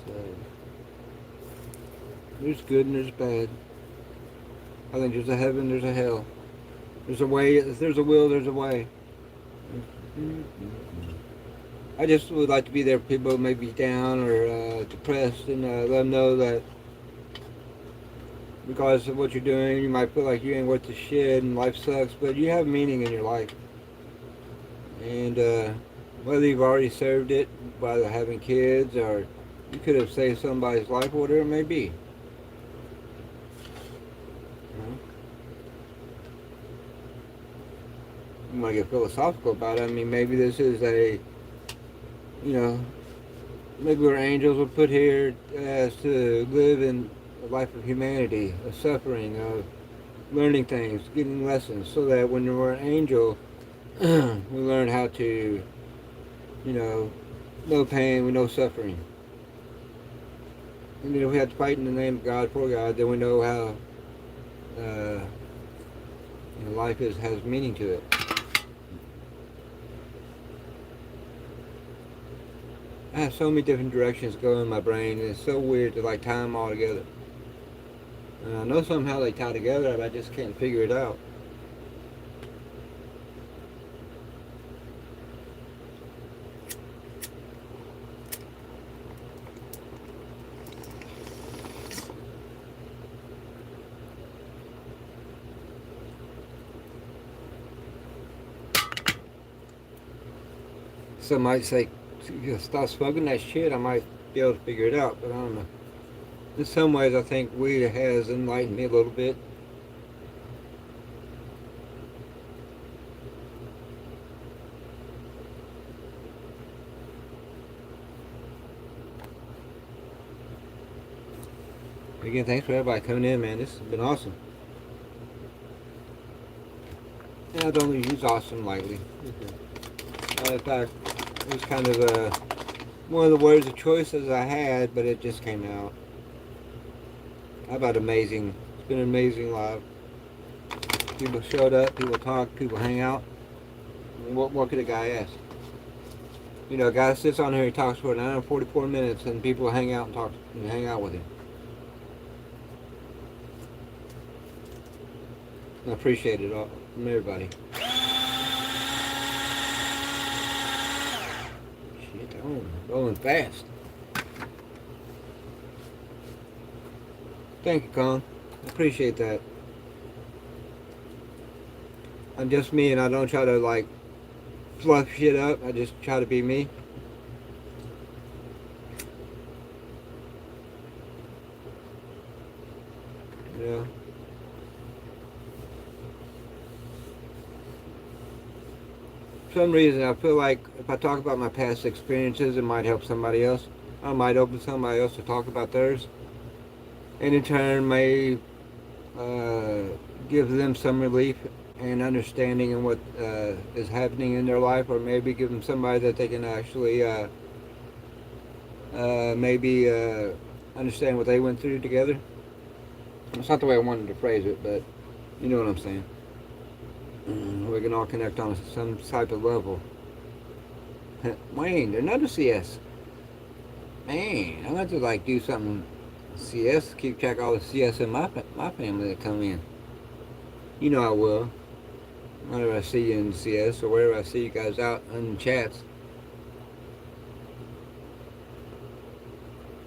Speaker 1: So there's good and there's bad. I think there's a heaven, there's a hell. There's a way, if there's a will, there's a way. I just would like to be there for people who may be down or depressed, and let them know that regardless of what you're doing, you might feel like you ain't worth the shit and life sucks, but you have meaning in your life. And whether you've already served it by having kids, or you could have saved somebody's life, or whatever it may be. You want to get philosophical about it. I mean, maybe this is maybe we're angels were put here as to live in a life of humanity, of suffering, of learning things, getting lessons, so that when we're an angel, we learn how to, no pain, with no suffering. And if we have to fight in the name of God, for God, then we know how life has meaning to it. I have so many different directions going in my brain, and it's so weird to tie them all together. And I know somehow they tie together, but I just can't figure it out. Some might say, if you stop smoking that shit, I might be able to figure it out, but I don't know. In some ways, I think weed has enlightened me a little bit. Again, thanks for everybody coming in, man. This has been awesome. And I don't use awesome lightly. In fact, it was kind of one of the words of choices I had, but it just came out. How about amazing? It's been an amazing live. People showed up, people talk, people hang out. What could a guy ask? A guy sits on here, he talks for an hour and 44 minutes, and people hang out and talk and hang out with him. I appreciate it all from everybody. Going fast. Thank you, Con. I appreciate that. I'm just me, and I don't try to fluff shit up. I just try to be me. Yeah. For some reason, I feel like if I talk about my past experiences, it might help somebody else. I might open somebody else to talk about theirs, and in turn may give them some relief and understanding in what is happening in their life, or maybe give them somebody that they can actually maybe understand what they went through together. It's not the way I wanted to phrase it, but you know what I'm saying. We can all connect on some type of level. Wayne, another CS. Man, I'm going to like do something CS, keep track of all the CS in my family that come in. You know I will. Whenever I see you in CS or wherever I see you guys out in chats.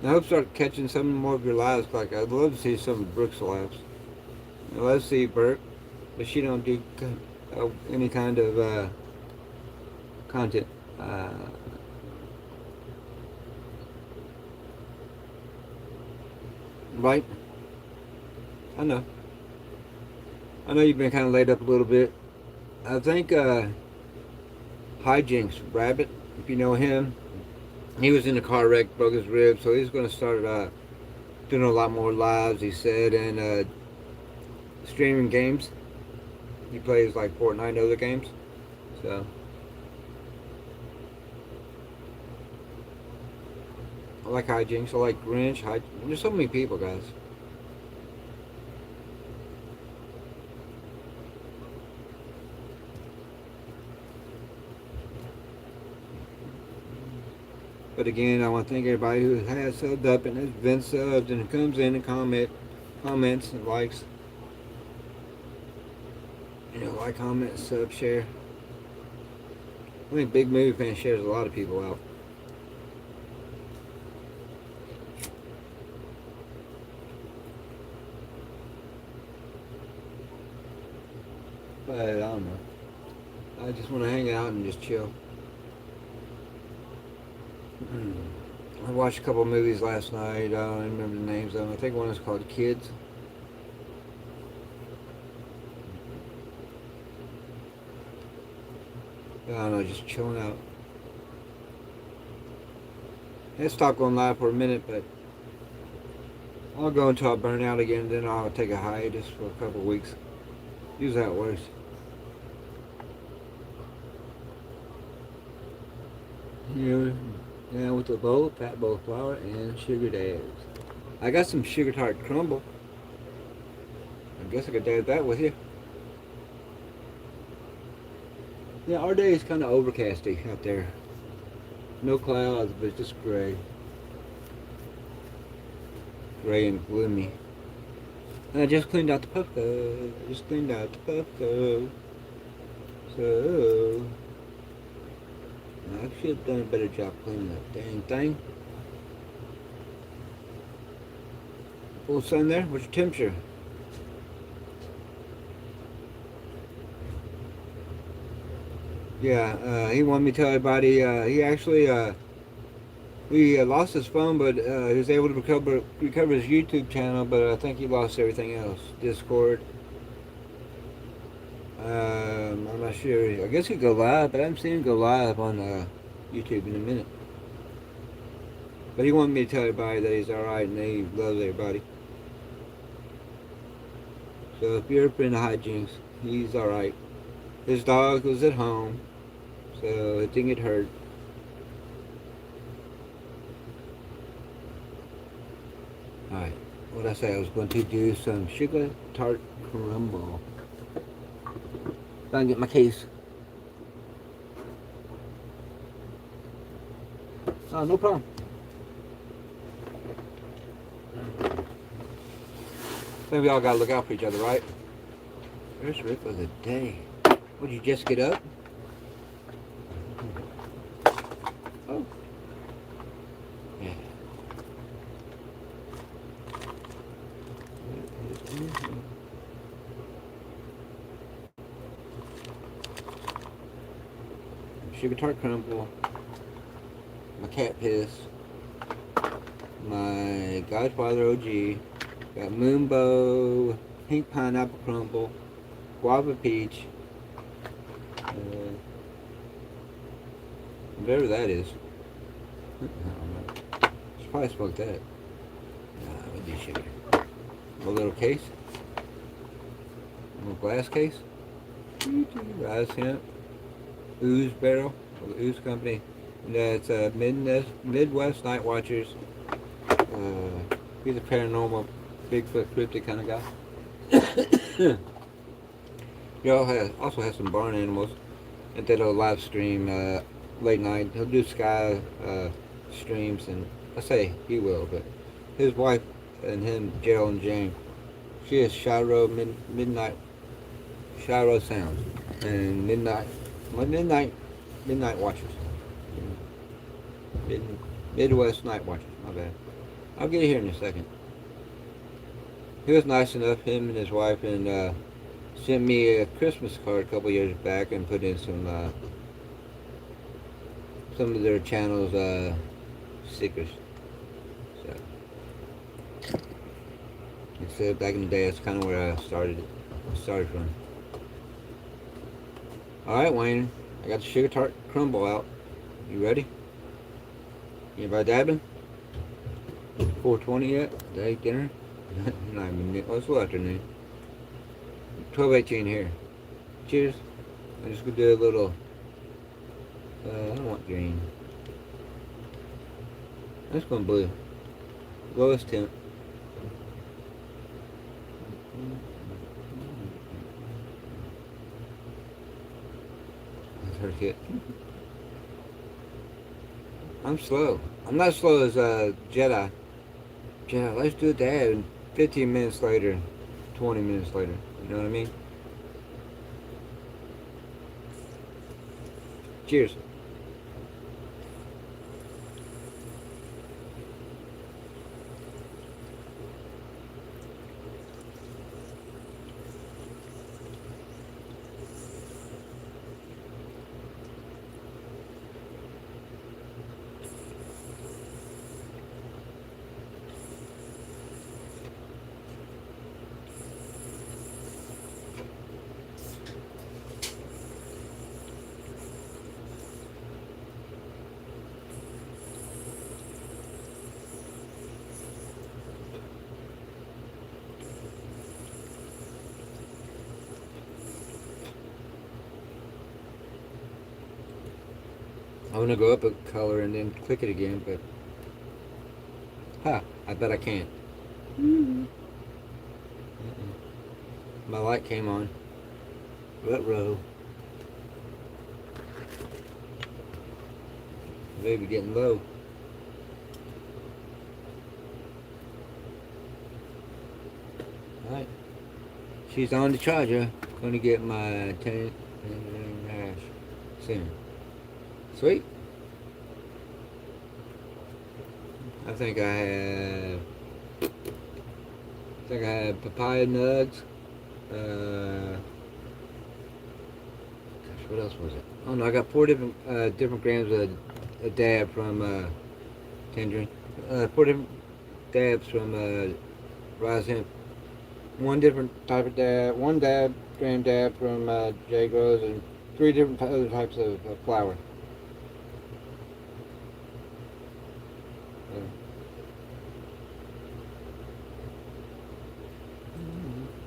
Speaker 1: I hope to start catching some more of your lives. Like I'd love to see some of Brooke's lives. I'd love to see Brooke, but she don't do any kind of content. Right? I know. I know you've been kind of laid up a little bit. I think Hijinks Rabbit, if you know him, he was in a car wreck, broke his rib, so he's going to start doing a lot more lives, he said, and streaming games. He plays like Fortnite and other games. So I like Hijinks. I like Grinch. There's so many people, guys. But again, I want to thank everybody who has subbed up and has been subbed and comes in and comments and likes. You know, like, comment, sub, share. I think Big Movie Fan shares a lot of people out. But I don't know. I just want to hang out and just chill. I watched a couple of movies last night. I don't remember the names of them. I think one is called Kids. I don't know, just chilling out. Let's stop going live for a minute, but I'll go until I burn out again. Then I'll take a hiatus for a couple of weeks. Usually how it works. Here, now with a bowl, fat bowl of flour, and sugared eggs. I got some sugar tart crumble. I guess I could dab that with you. Yeah, our day is kind of overcasty out there. No clouds, but it's just gray. Gray and gloomy. And I just cleaned out the Puffco. So I should have done a better job cleaning that dang thing. Full sun there? What's your temperature? Yeah, he wanted me to tell everybody, he actually, he lost his phone, but he was able to recover his YouTube channel, but I think he lost everything else. Discord. I'm not sure. I guess he'd go live, but I haven't seen him go live on YouTube in a minute. But he wanted me to tell everybody that he's alright and that he loves everybody. So if you're a friend of Hijinks, he's alright. His dog was at home, so it didn't get hurt. Alright, what did I say? I was going to do some sugar tart crumble. Gotta get my case. Oh, no problem. I think we all gotta look out for each other, right? First rip of the day. Would you just get up? Oh. Yeah. Sugar tart crumble. My cat piss. My Godfather OG. Got Moonbow, pink pineapple crumble, guava peach. Whatever that is. I don't know. Should probably smoke that. Nah, we do sugar. A little case. A little glass case. Rise hemp. Ooze barrel. The Ooze Company. And that's Midwest Night Watchers. He's a paranormal, Bigfoot, cryptid kind of guy. He also has some barn animals and that he'll live stream late night. He'll do sky streams, and I say he will, but his wife and him, Gerald and Jane, she is Midnight Shiro Sounds and Midnight Watchers. Mid, Midwest Night Watchers, my bad. I'll get here in a second. He was nice enough, him and his wife, and sent me a Christmas card a couple years back and put in some of their channels stickers. So, like I said, back in the day, that's kind of where I started from. All right, Wayne, I got the sugar tart crumble out. You ready? Anybody dabbing? 4:20 yet? Day dinner? Not even. Oh, it's a little afternoon. 12:18 here. Cheers. I'm just gonna do a little. I don't want green. I'm just going blue. Lowest temp. That's her kit. I'm slow. I'm not slow as Jedi. Jedi, let's do that. And 15 minutes later, 20 minutes later. You know what I mean? Cheers. I want to go up a color and then click it again, but I bet I can't. My light came on. Row. Maybe getting low. Alright. She's on the charger. Gonna get my 10 hash soon. Sweet. I think I have papaya nugs. Gosh, what else was it? Oh no, I got 4 different grams of a dab from tangerine. 4 different dabs from Rise Hemp. 1 different type of dab. 1 gram dab from J Grows, and 3 different other types of flour.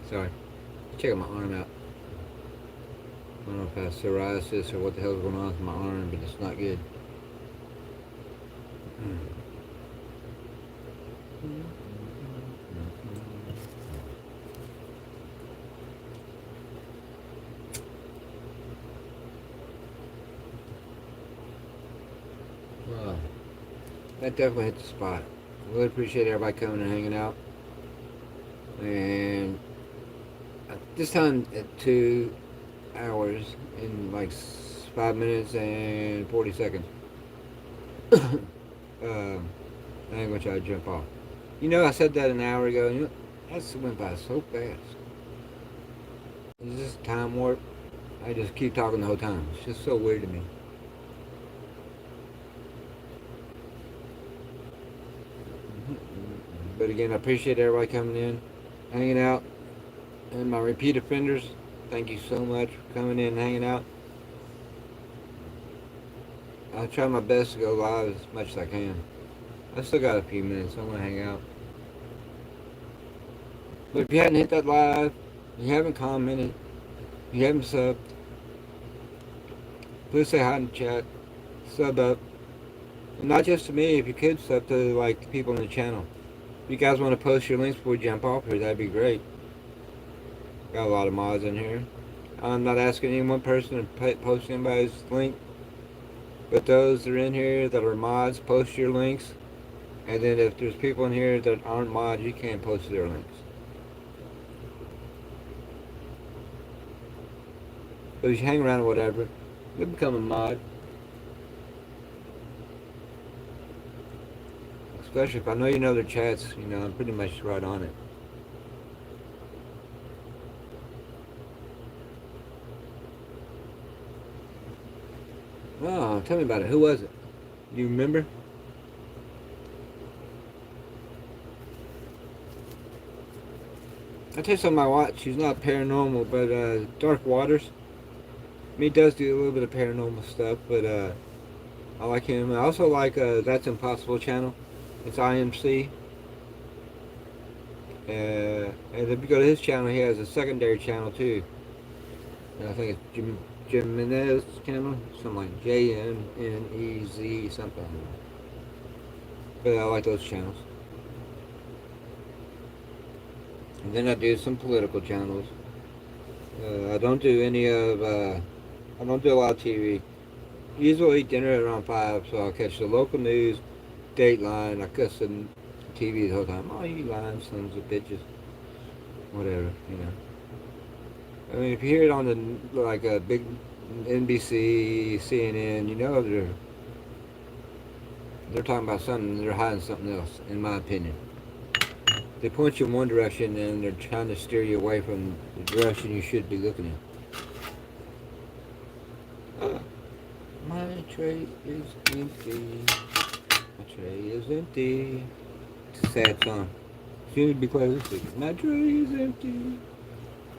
Speaker 1: Sorry. Checking my arm out. I don't know if I have psoriasis or what the hell's going on with my arm, but it's not good. Well, that definitely hit the spot. I really appreciate everybody coming and hanging out. And this time at 2 hours in like 5 minutes and 40 seconds. I ain't gonna try to jump off. You know, I said that an hour ago, and you know, that went by so fast. Is this time warp? I just keep talking the whole time. It's just so weird to me. But again, I appreciate everybody coming in, hanging out. And my repeat offenders, thank you so much for coming in and hanging out. I'll try my best to go live as much as I can. I still got a few minutes. I want to hang out. But if you hadn't hit that live, you haven't commented, you haven't subbed, please say hi in the chat. Sub up. And not just to me, if you could sub to like the people in the channel. If you guys want to post your links before we jump off here, that'd be great. Got a lot of mods in here. I'm not asking any one person to post anybody's link, but those that are in here that are mods, post your links. And then if there's people in here that aren't mods, you can't post their links. But if you hang around or whatever, you'll become a mod. Especially if I know you know their chats, you know, I'm pretty much right on it. Oh, tell me about it. Who was it? Do you remember? I tell you something I watch. She's not paranormal, but Dark Waters. He does do a little bit of paranormal stuff, but I like him. I also like That's Impossible channel. It's IMC. And if you go to his channel, he has a secondary channel too. And I think it's Jimenez channel, something like JMNEZ something. But I like those channels. And then I do some political channels. I don't do any of. I don't do a lot of TV. Usually eat dinner at around 5, so I'll catch the local news, Dateline. I cuss the TV the whole time. Oh, you lying sons of bitches. Whatever, you know. I mean, if you hear it on the like a big NBC, CNN, you know they're talking about something. They're hiding something else, in my opinion. They point you in one direction and they're trying to steer you away from the direction you should be looking in. My tray is empty. My tray is empty. It's a sad song. Should be quite listening. My tray is empty.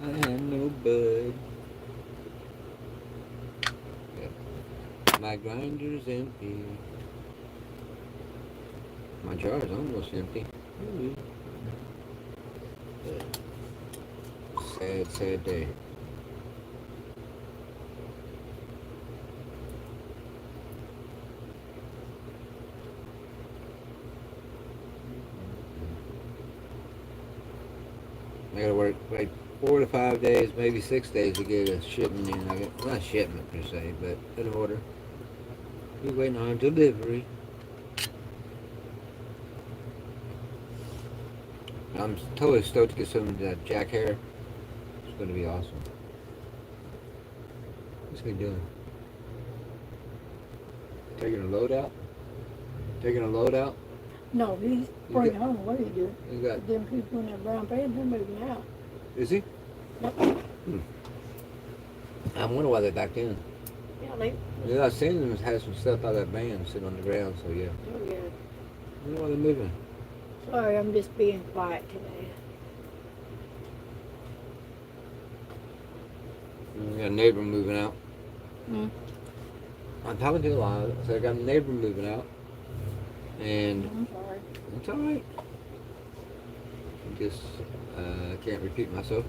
Speaker 1: I have no bud. Yeah. My grinder's empty. My jar is almost empty. Ooh. Sad, sad day. I gotta work like 4 to 5 days, maybe 6 days to get a shipment in. I got, not a shipment per se, but an order. We're waiting on delivery. I'm totally stoked to get some of that jack hair. It's gonna be awesome. What's he doing? Taking a load out? Taking a load out?
Speaker 2: No, he's bringing home. What are you doing?
Speaker 1: You got.
Speaker 2: Them people in that brown van, they're moving out.
Speaker 1: Is he?
Speaker 2: Yep.
Speaker 1: I wonder why they backed in.
Speaker 2: Yeah, they.
Speaker 1: Yeah, I seen them have some stuff out of that van sitting on the ground, so yeah.
Speaker 2: Oh, yeah.
Speaker 1: I wonder why they're moving.
Speaker 2: Sorry, I'm just being quiet today.
Speaker 1: We got a neighbor moving out.
Speaker 2: Hmm.
Speaker 1: I'm talking to you live. So I got a neighbor moving out. And
Speaker 2: I'm sorry.
Speaker 1: it's alright. I just can't repeat myself.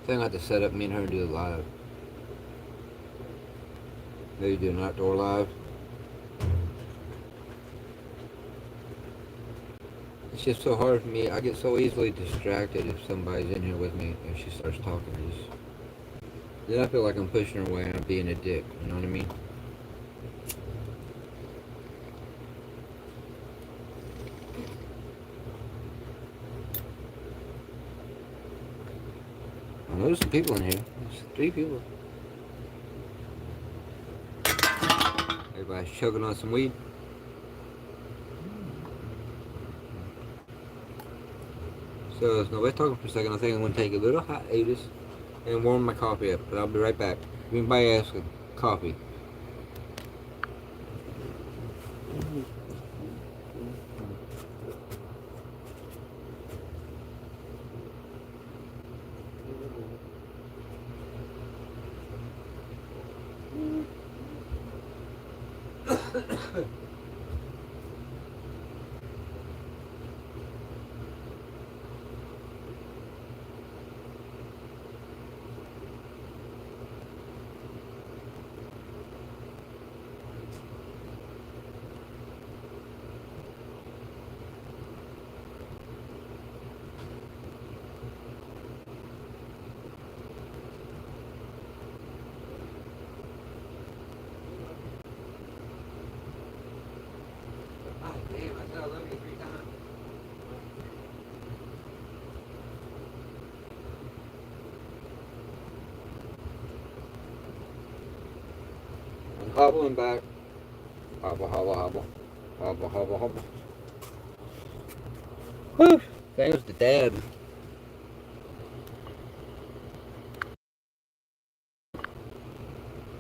Speaker 1: I think I have to set up me and her and do it live. Maybe do an outdoor live. It's just so hard for me. I get so easily distracted if somebody's in here with me and she starts talking. Then I feel like I'm pushing her away and I'm being a dick. You know what I mean? I know there's some people in here. There's 3 people. Everybody's choking on some weed. So, nobody's talking for a second. I think I'm going to take a little hiatus and warm my coffee up. But I'll be right back. If anybody asks for coffee. Hobbling back. Hobble, hobble, hobble. Hobble, hobble, hobble. Whew. Thanks to Dad.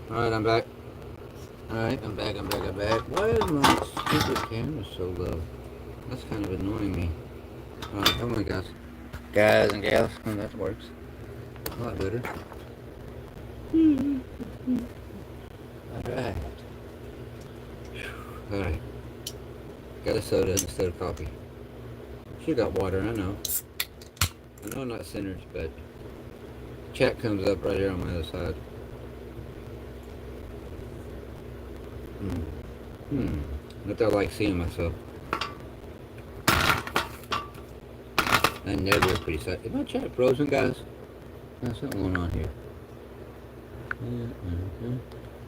Speaker 1: Alright, I'm back. Alright, I'm back. Why is my stupid camera so low? That's kind of annoying me. Alright, come on, guys. Guys and gals, that works. A lot better. Alright. Alright. Got a soda instead of coffee. She got water, I know. I know I'm not centered, but chat comes up right here on my other side. Not that I like seeing myself. I never pretty sad. Is my chat frozen, guys? There's something going on here.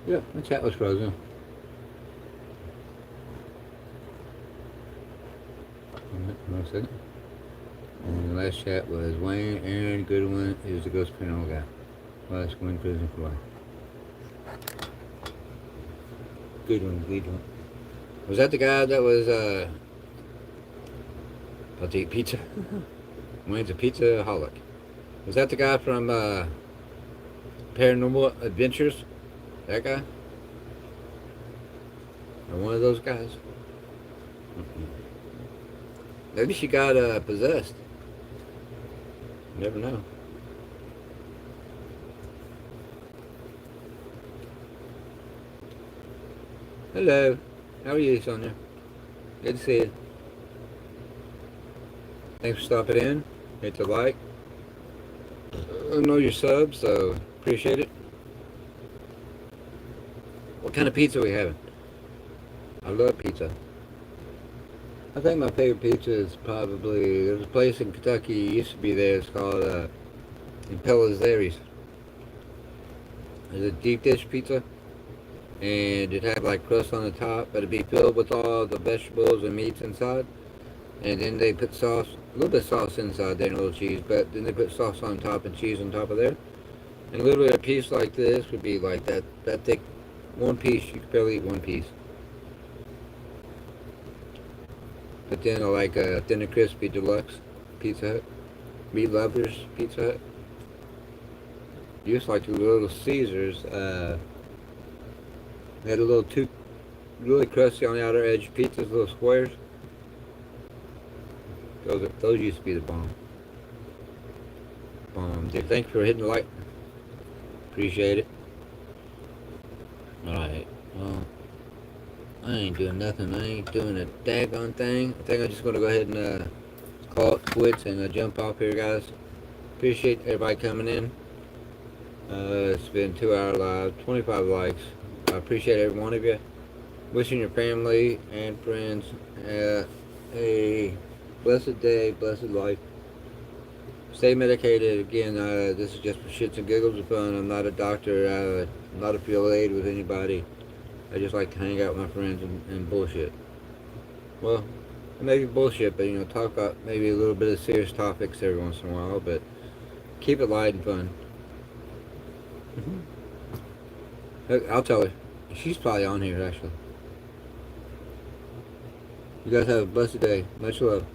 Speaker 1: Yeah, my chat was frozen. One second. And the last chat was Wayne, Aaron, Goodwin, he was the ghost paranormal guy. Last one, prison for life. Goodwin. Was that the guy that was, about to eat pizza? Wayne's a pizza holic. Was that the guy from, Paranormal Adventures? That guy? Or one of those guys? Maybe she got, possessed. You never know. Hello. How are you, Sonia? Good to see you. Thanks for stopping in. Hit the like. I know you're subbed, so appreciate it. What kind of pizza are we having? I love pizza. I think my favorite pizza is probably, there's a place in Kentucky, used to be there, it's called Impella's Aries. It's a deep dish pizza, and it had like crust on the top, but it'd be filled with all the vegetables and meats inside, and then they put sauce, a little bit of sauce inside there and a little cheese, but then they put sauce on top and cheese on top of there, and literally a piece like this would be like that thick, one piece, you could barely eat one piece. But then I like a thin and crispy deluxe Pizza Hut. Meat lovers Pizza Hut. Used like the Little Caesars. They had a little too really crusty on the outer edge pizzas, little squares. Those used to be the bomb. Dude, thank you for hitting the like. Appreciate it. Alright, well, I ain't doing nothing. I ain't doing a daggone thing. I think I'm just going to go ahead and call it quits and jump off here, guys. Appreciate everybody coming in. It's been 2-hour live, 25 likes. I appreciate every one of you. Wishing your family and friends a blessed day, blessed life. Stay medicated. Again, this is just for shits and giggles and fun. I'm not a doctor. I'm not affiliated with anybody. I just like to hang out with my friends and bullshit. Well, maybe bullshit, but talk about maybe a little bit of serious topics every once in a while, but keep it light and fun. I'll tell her. She's probably on here, actually. You guys have a blessed day. Much love.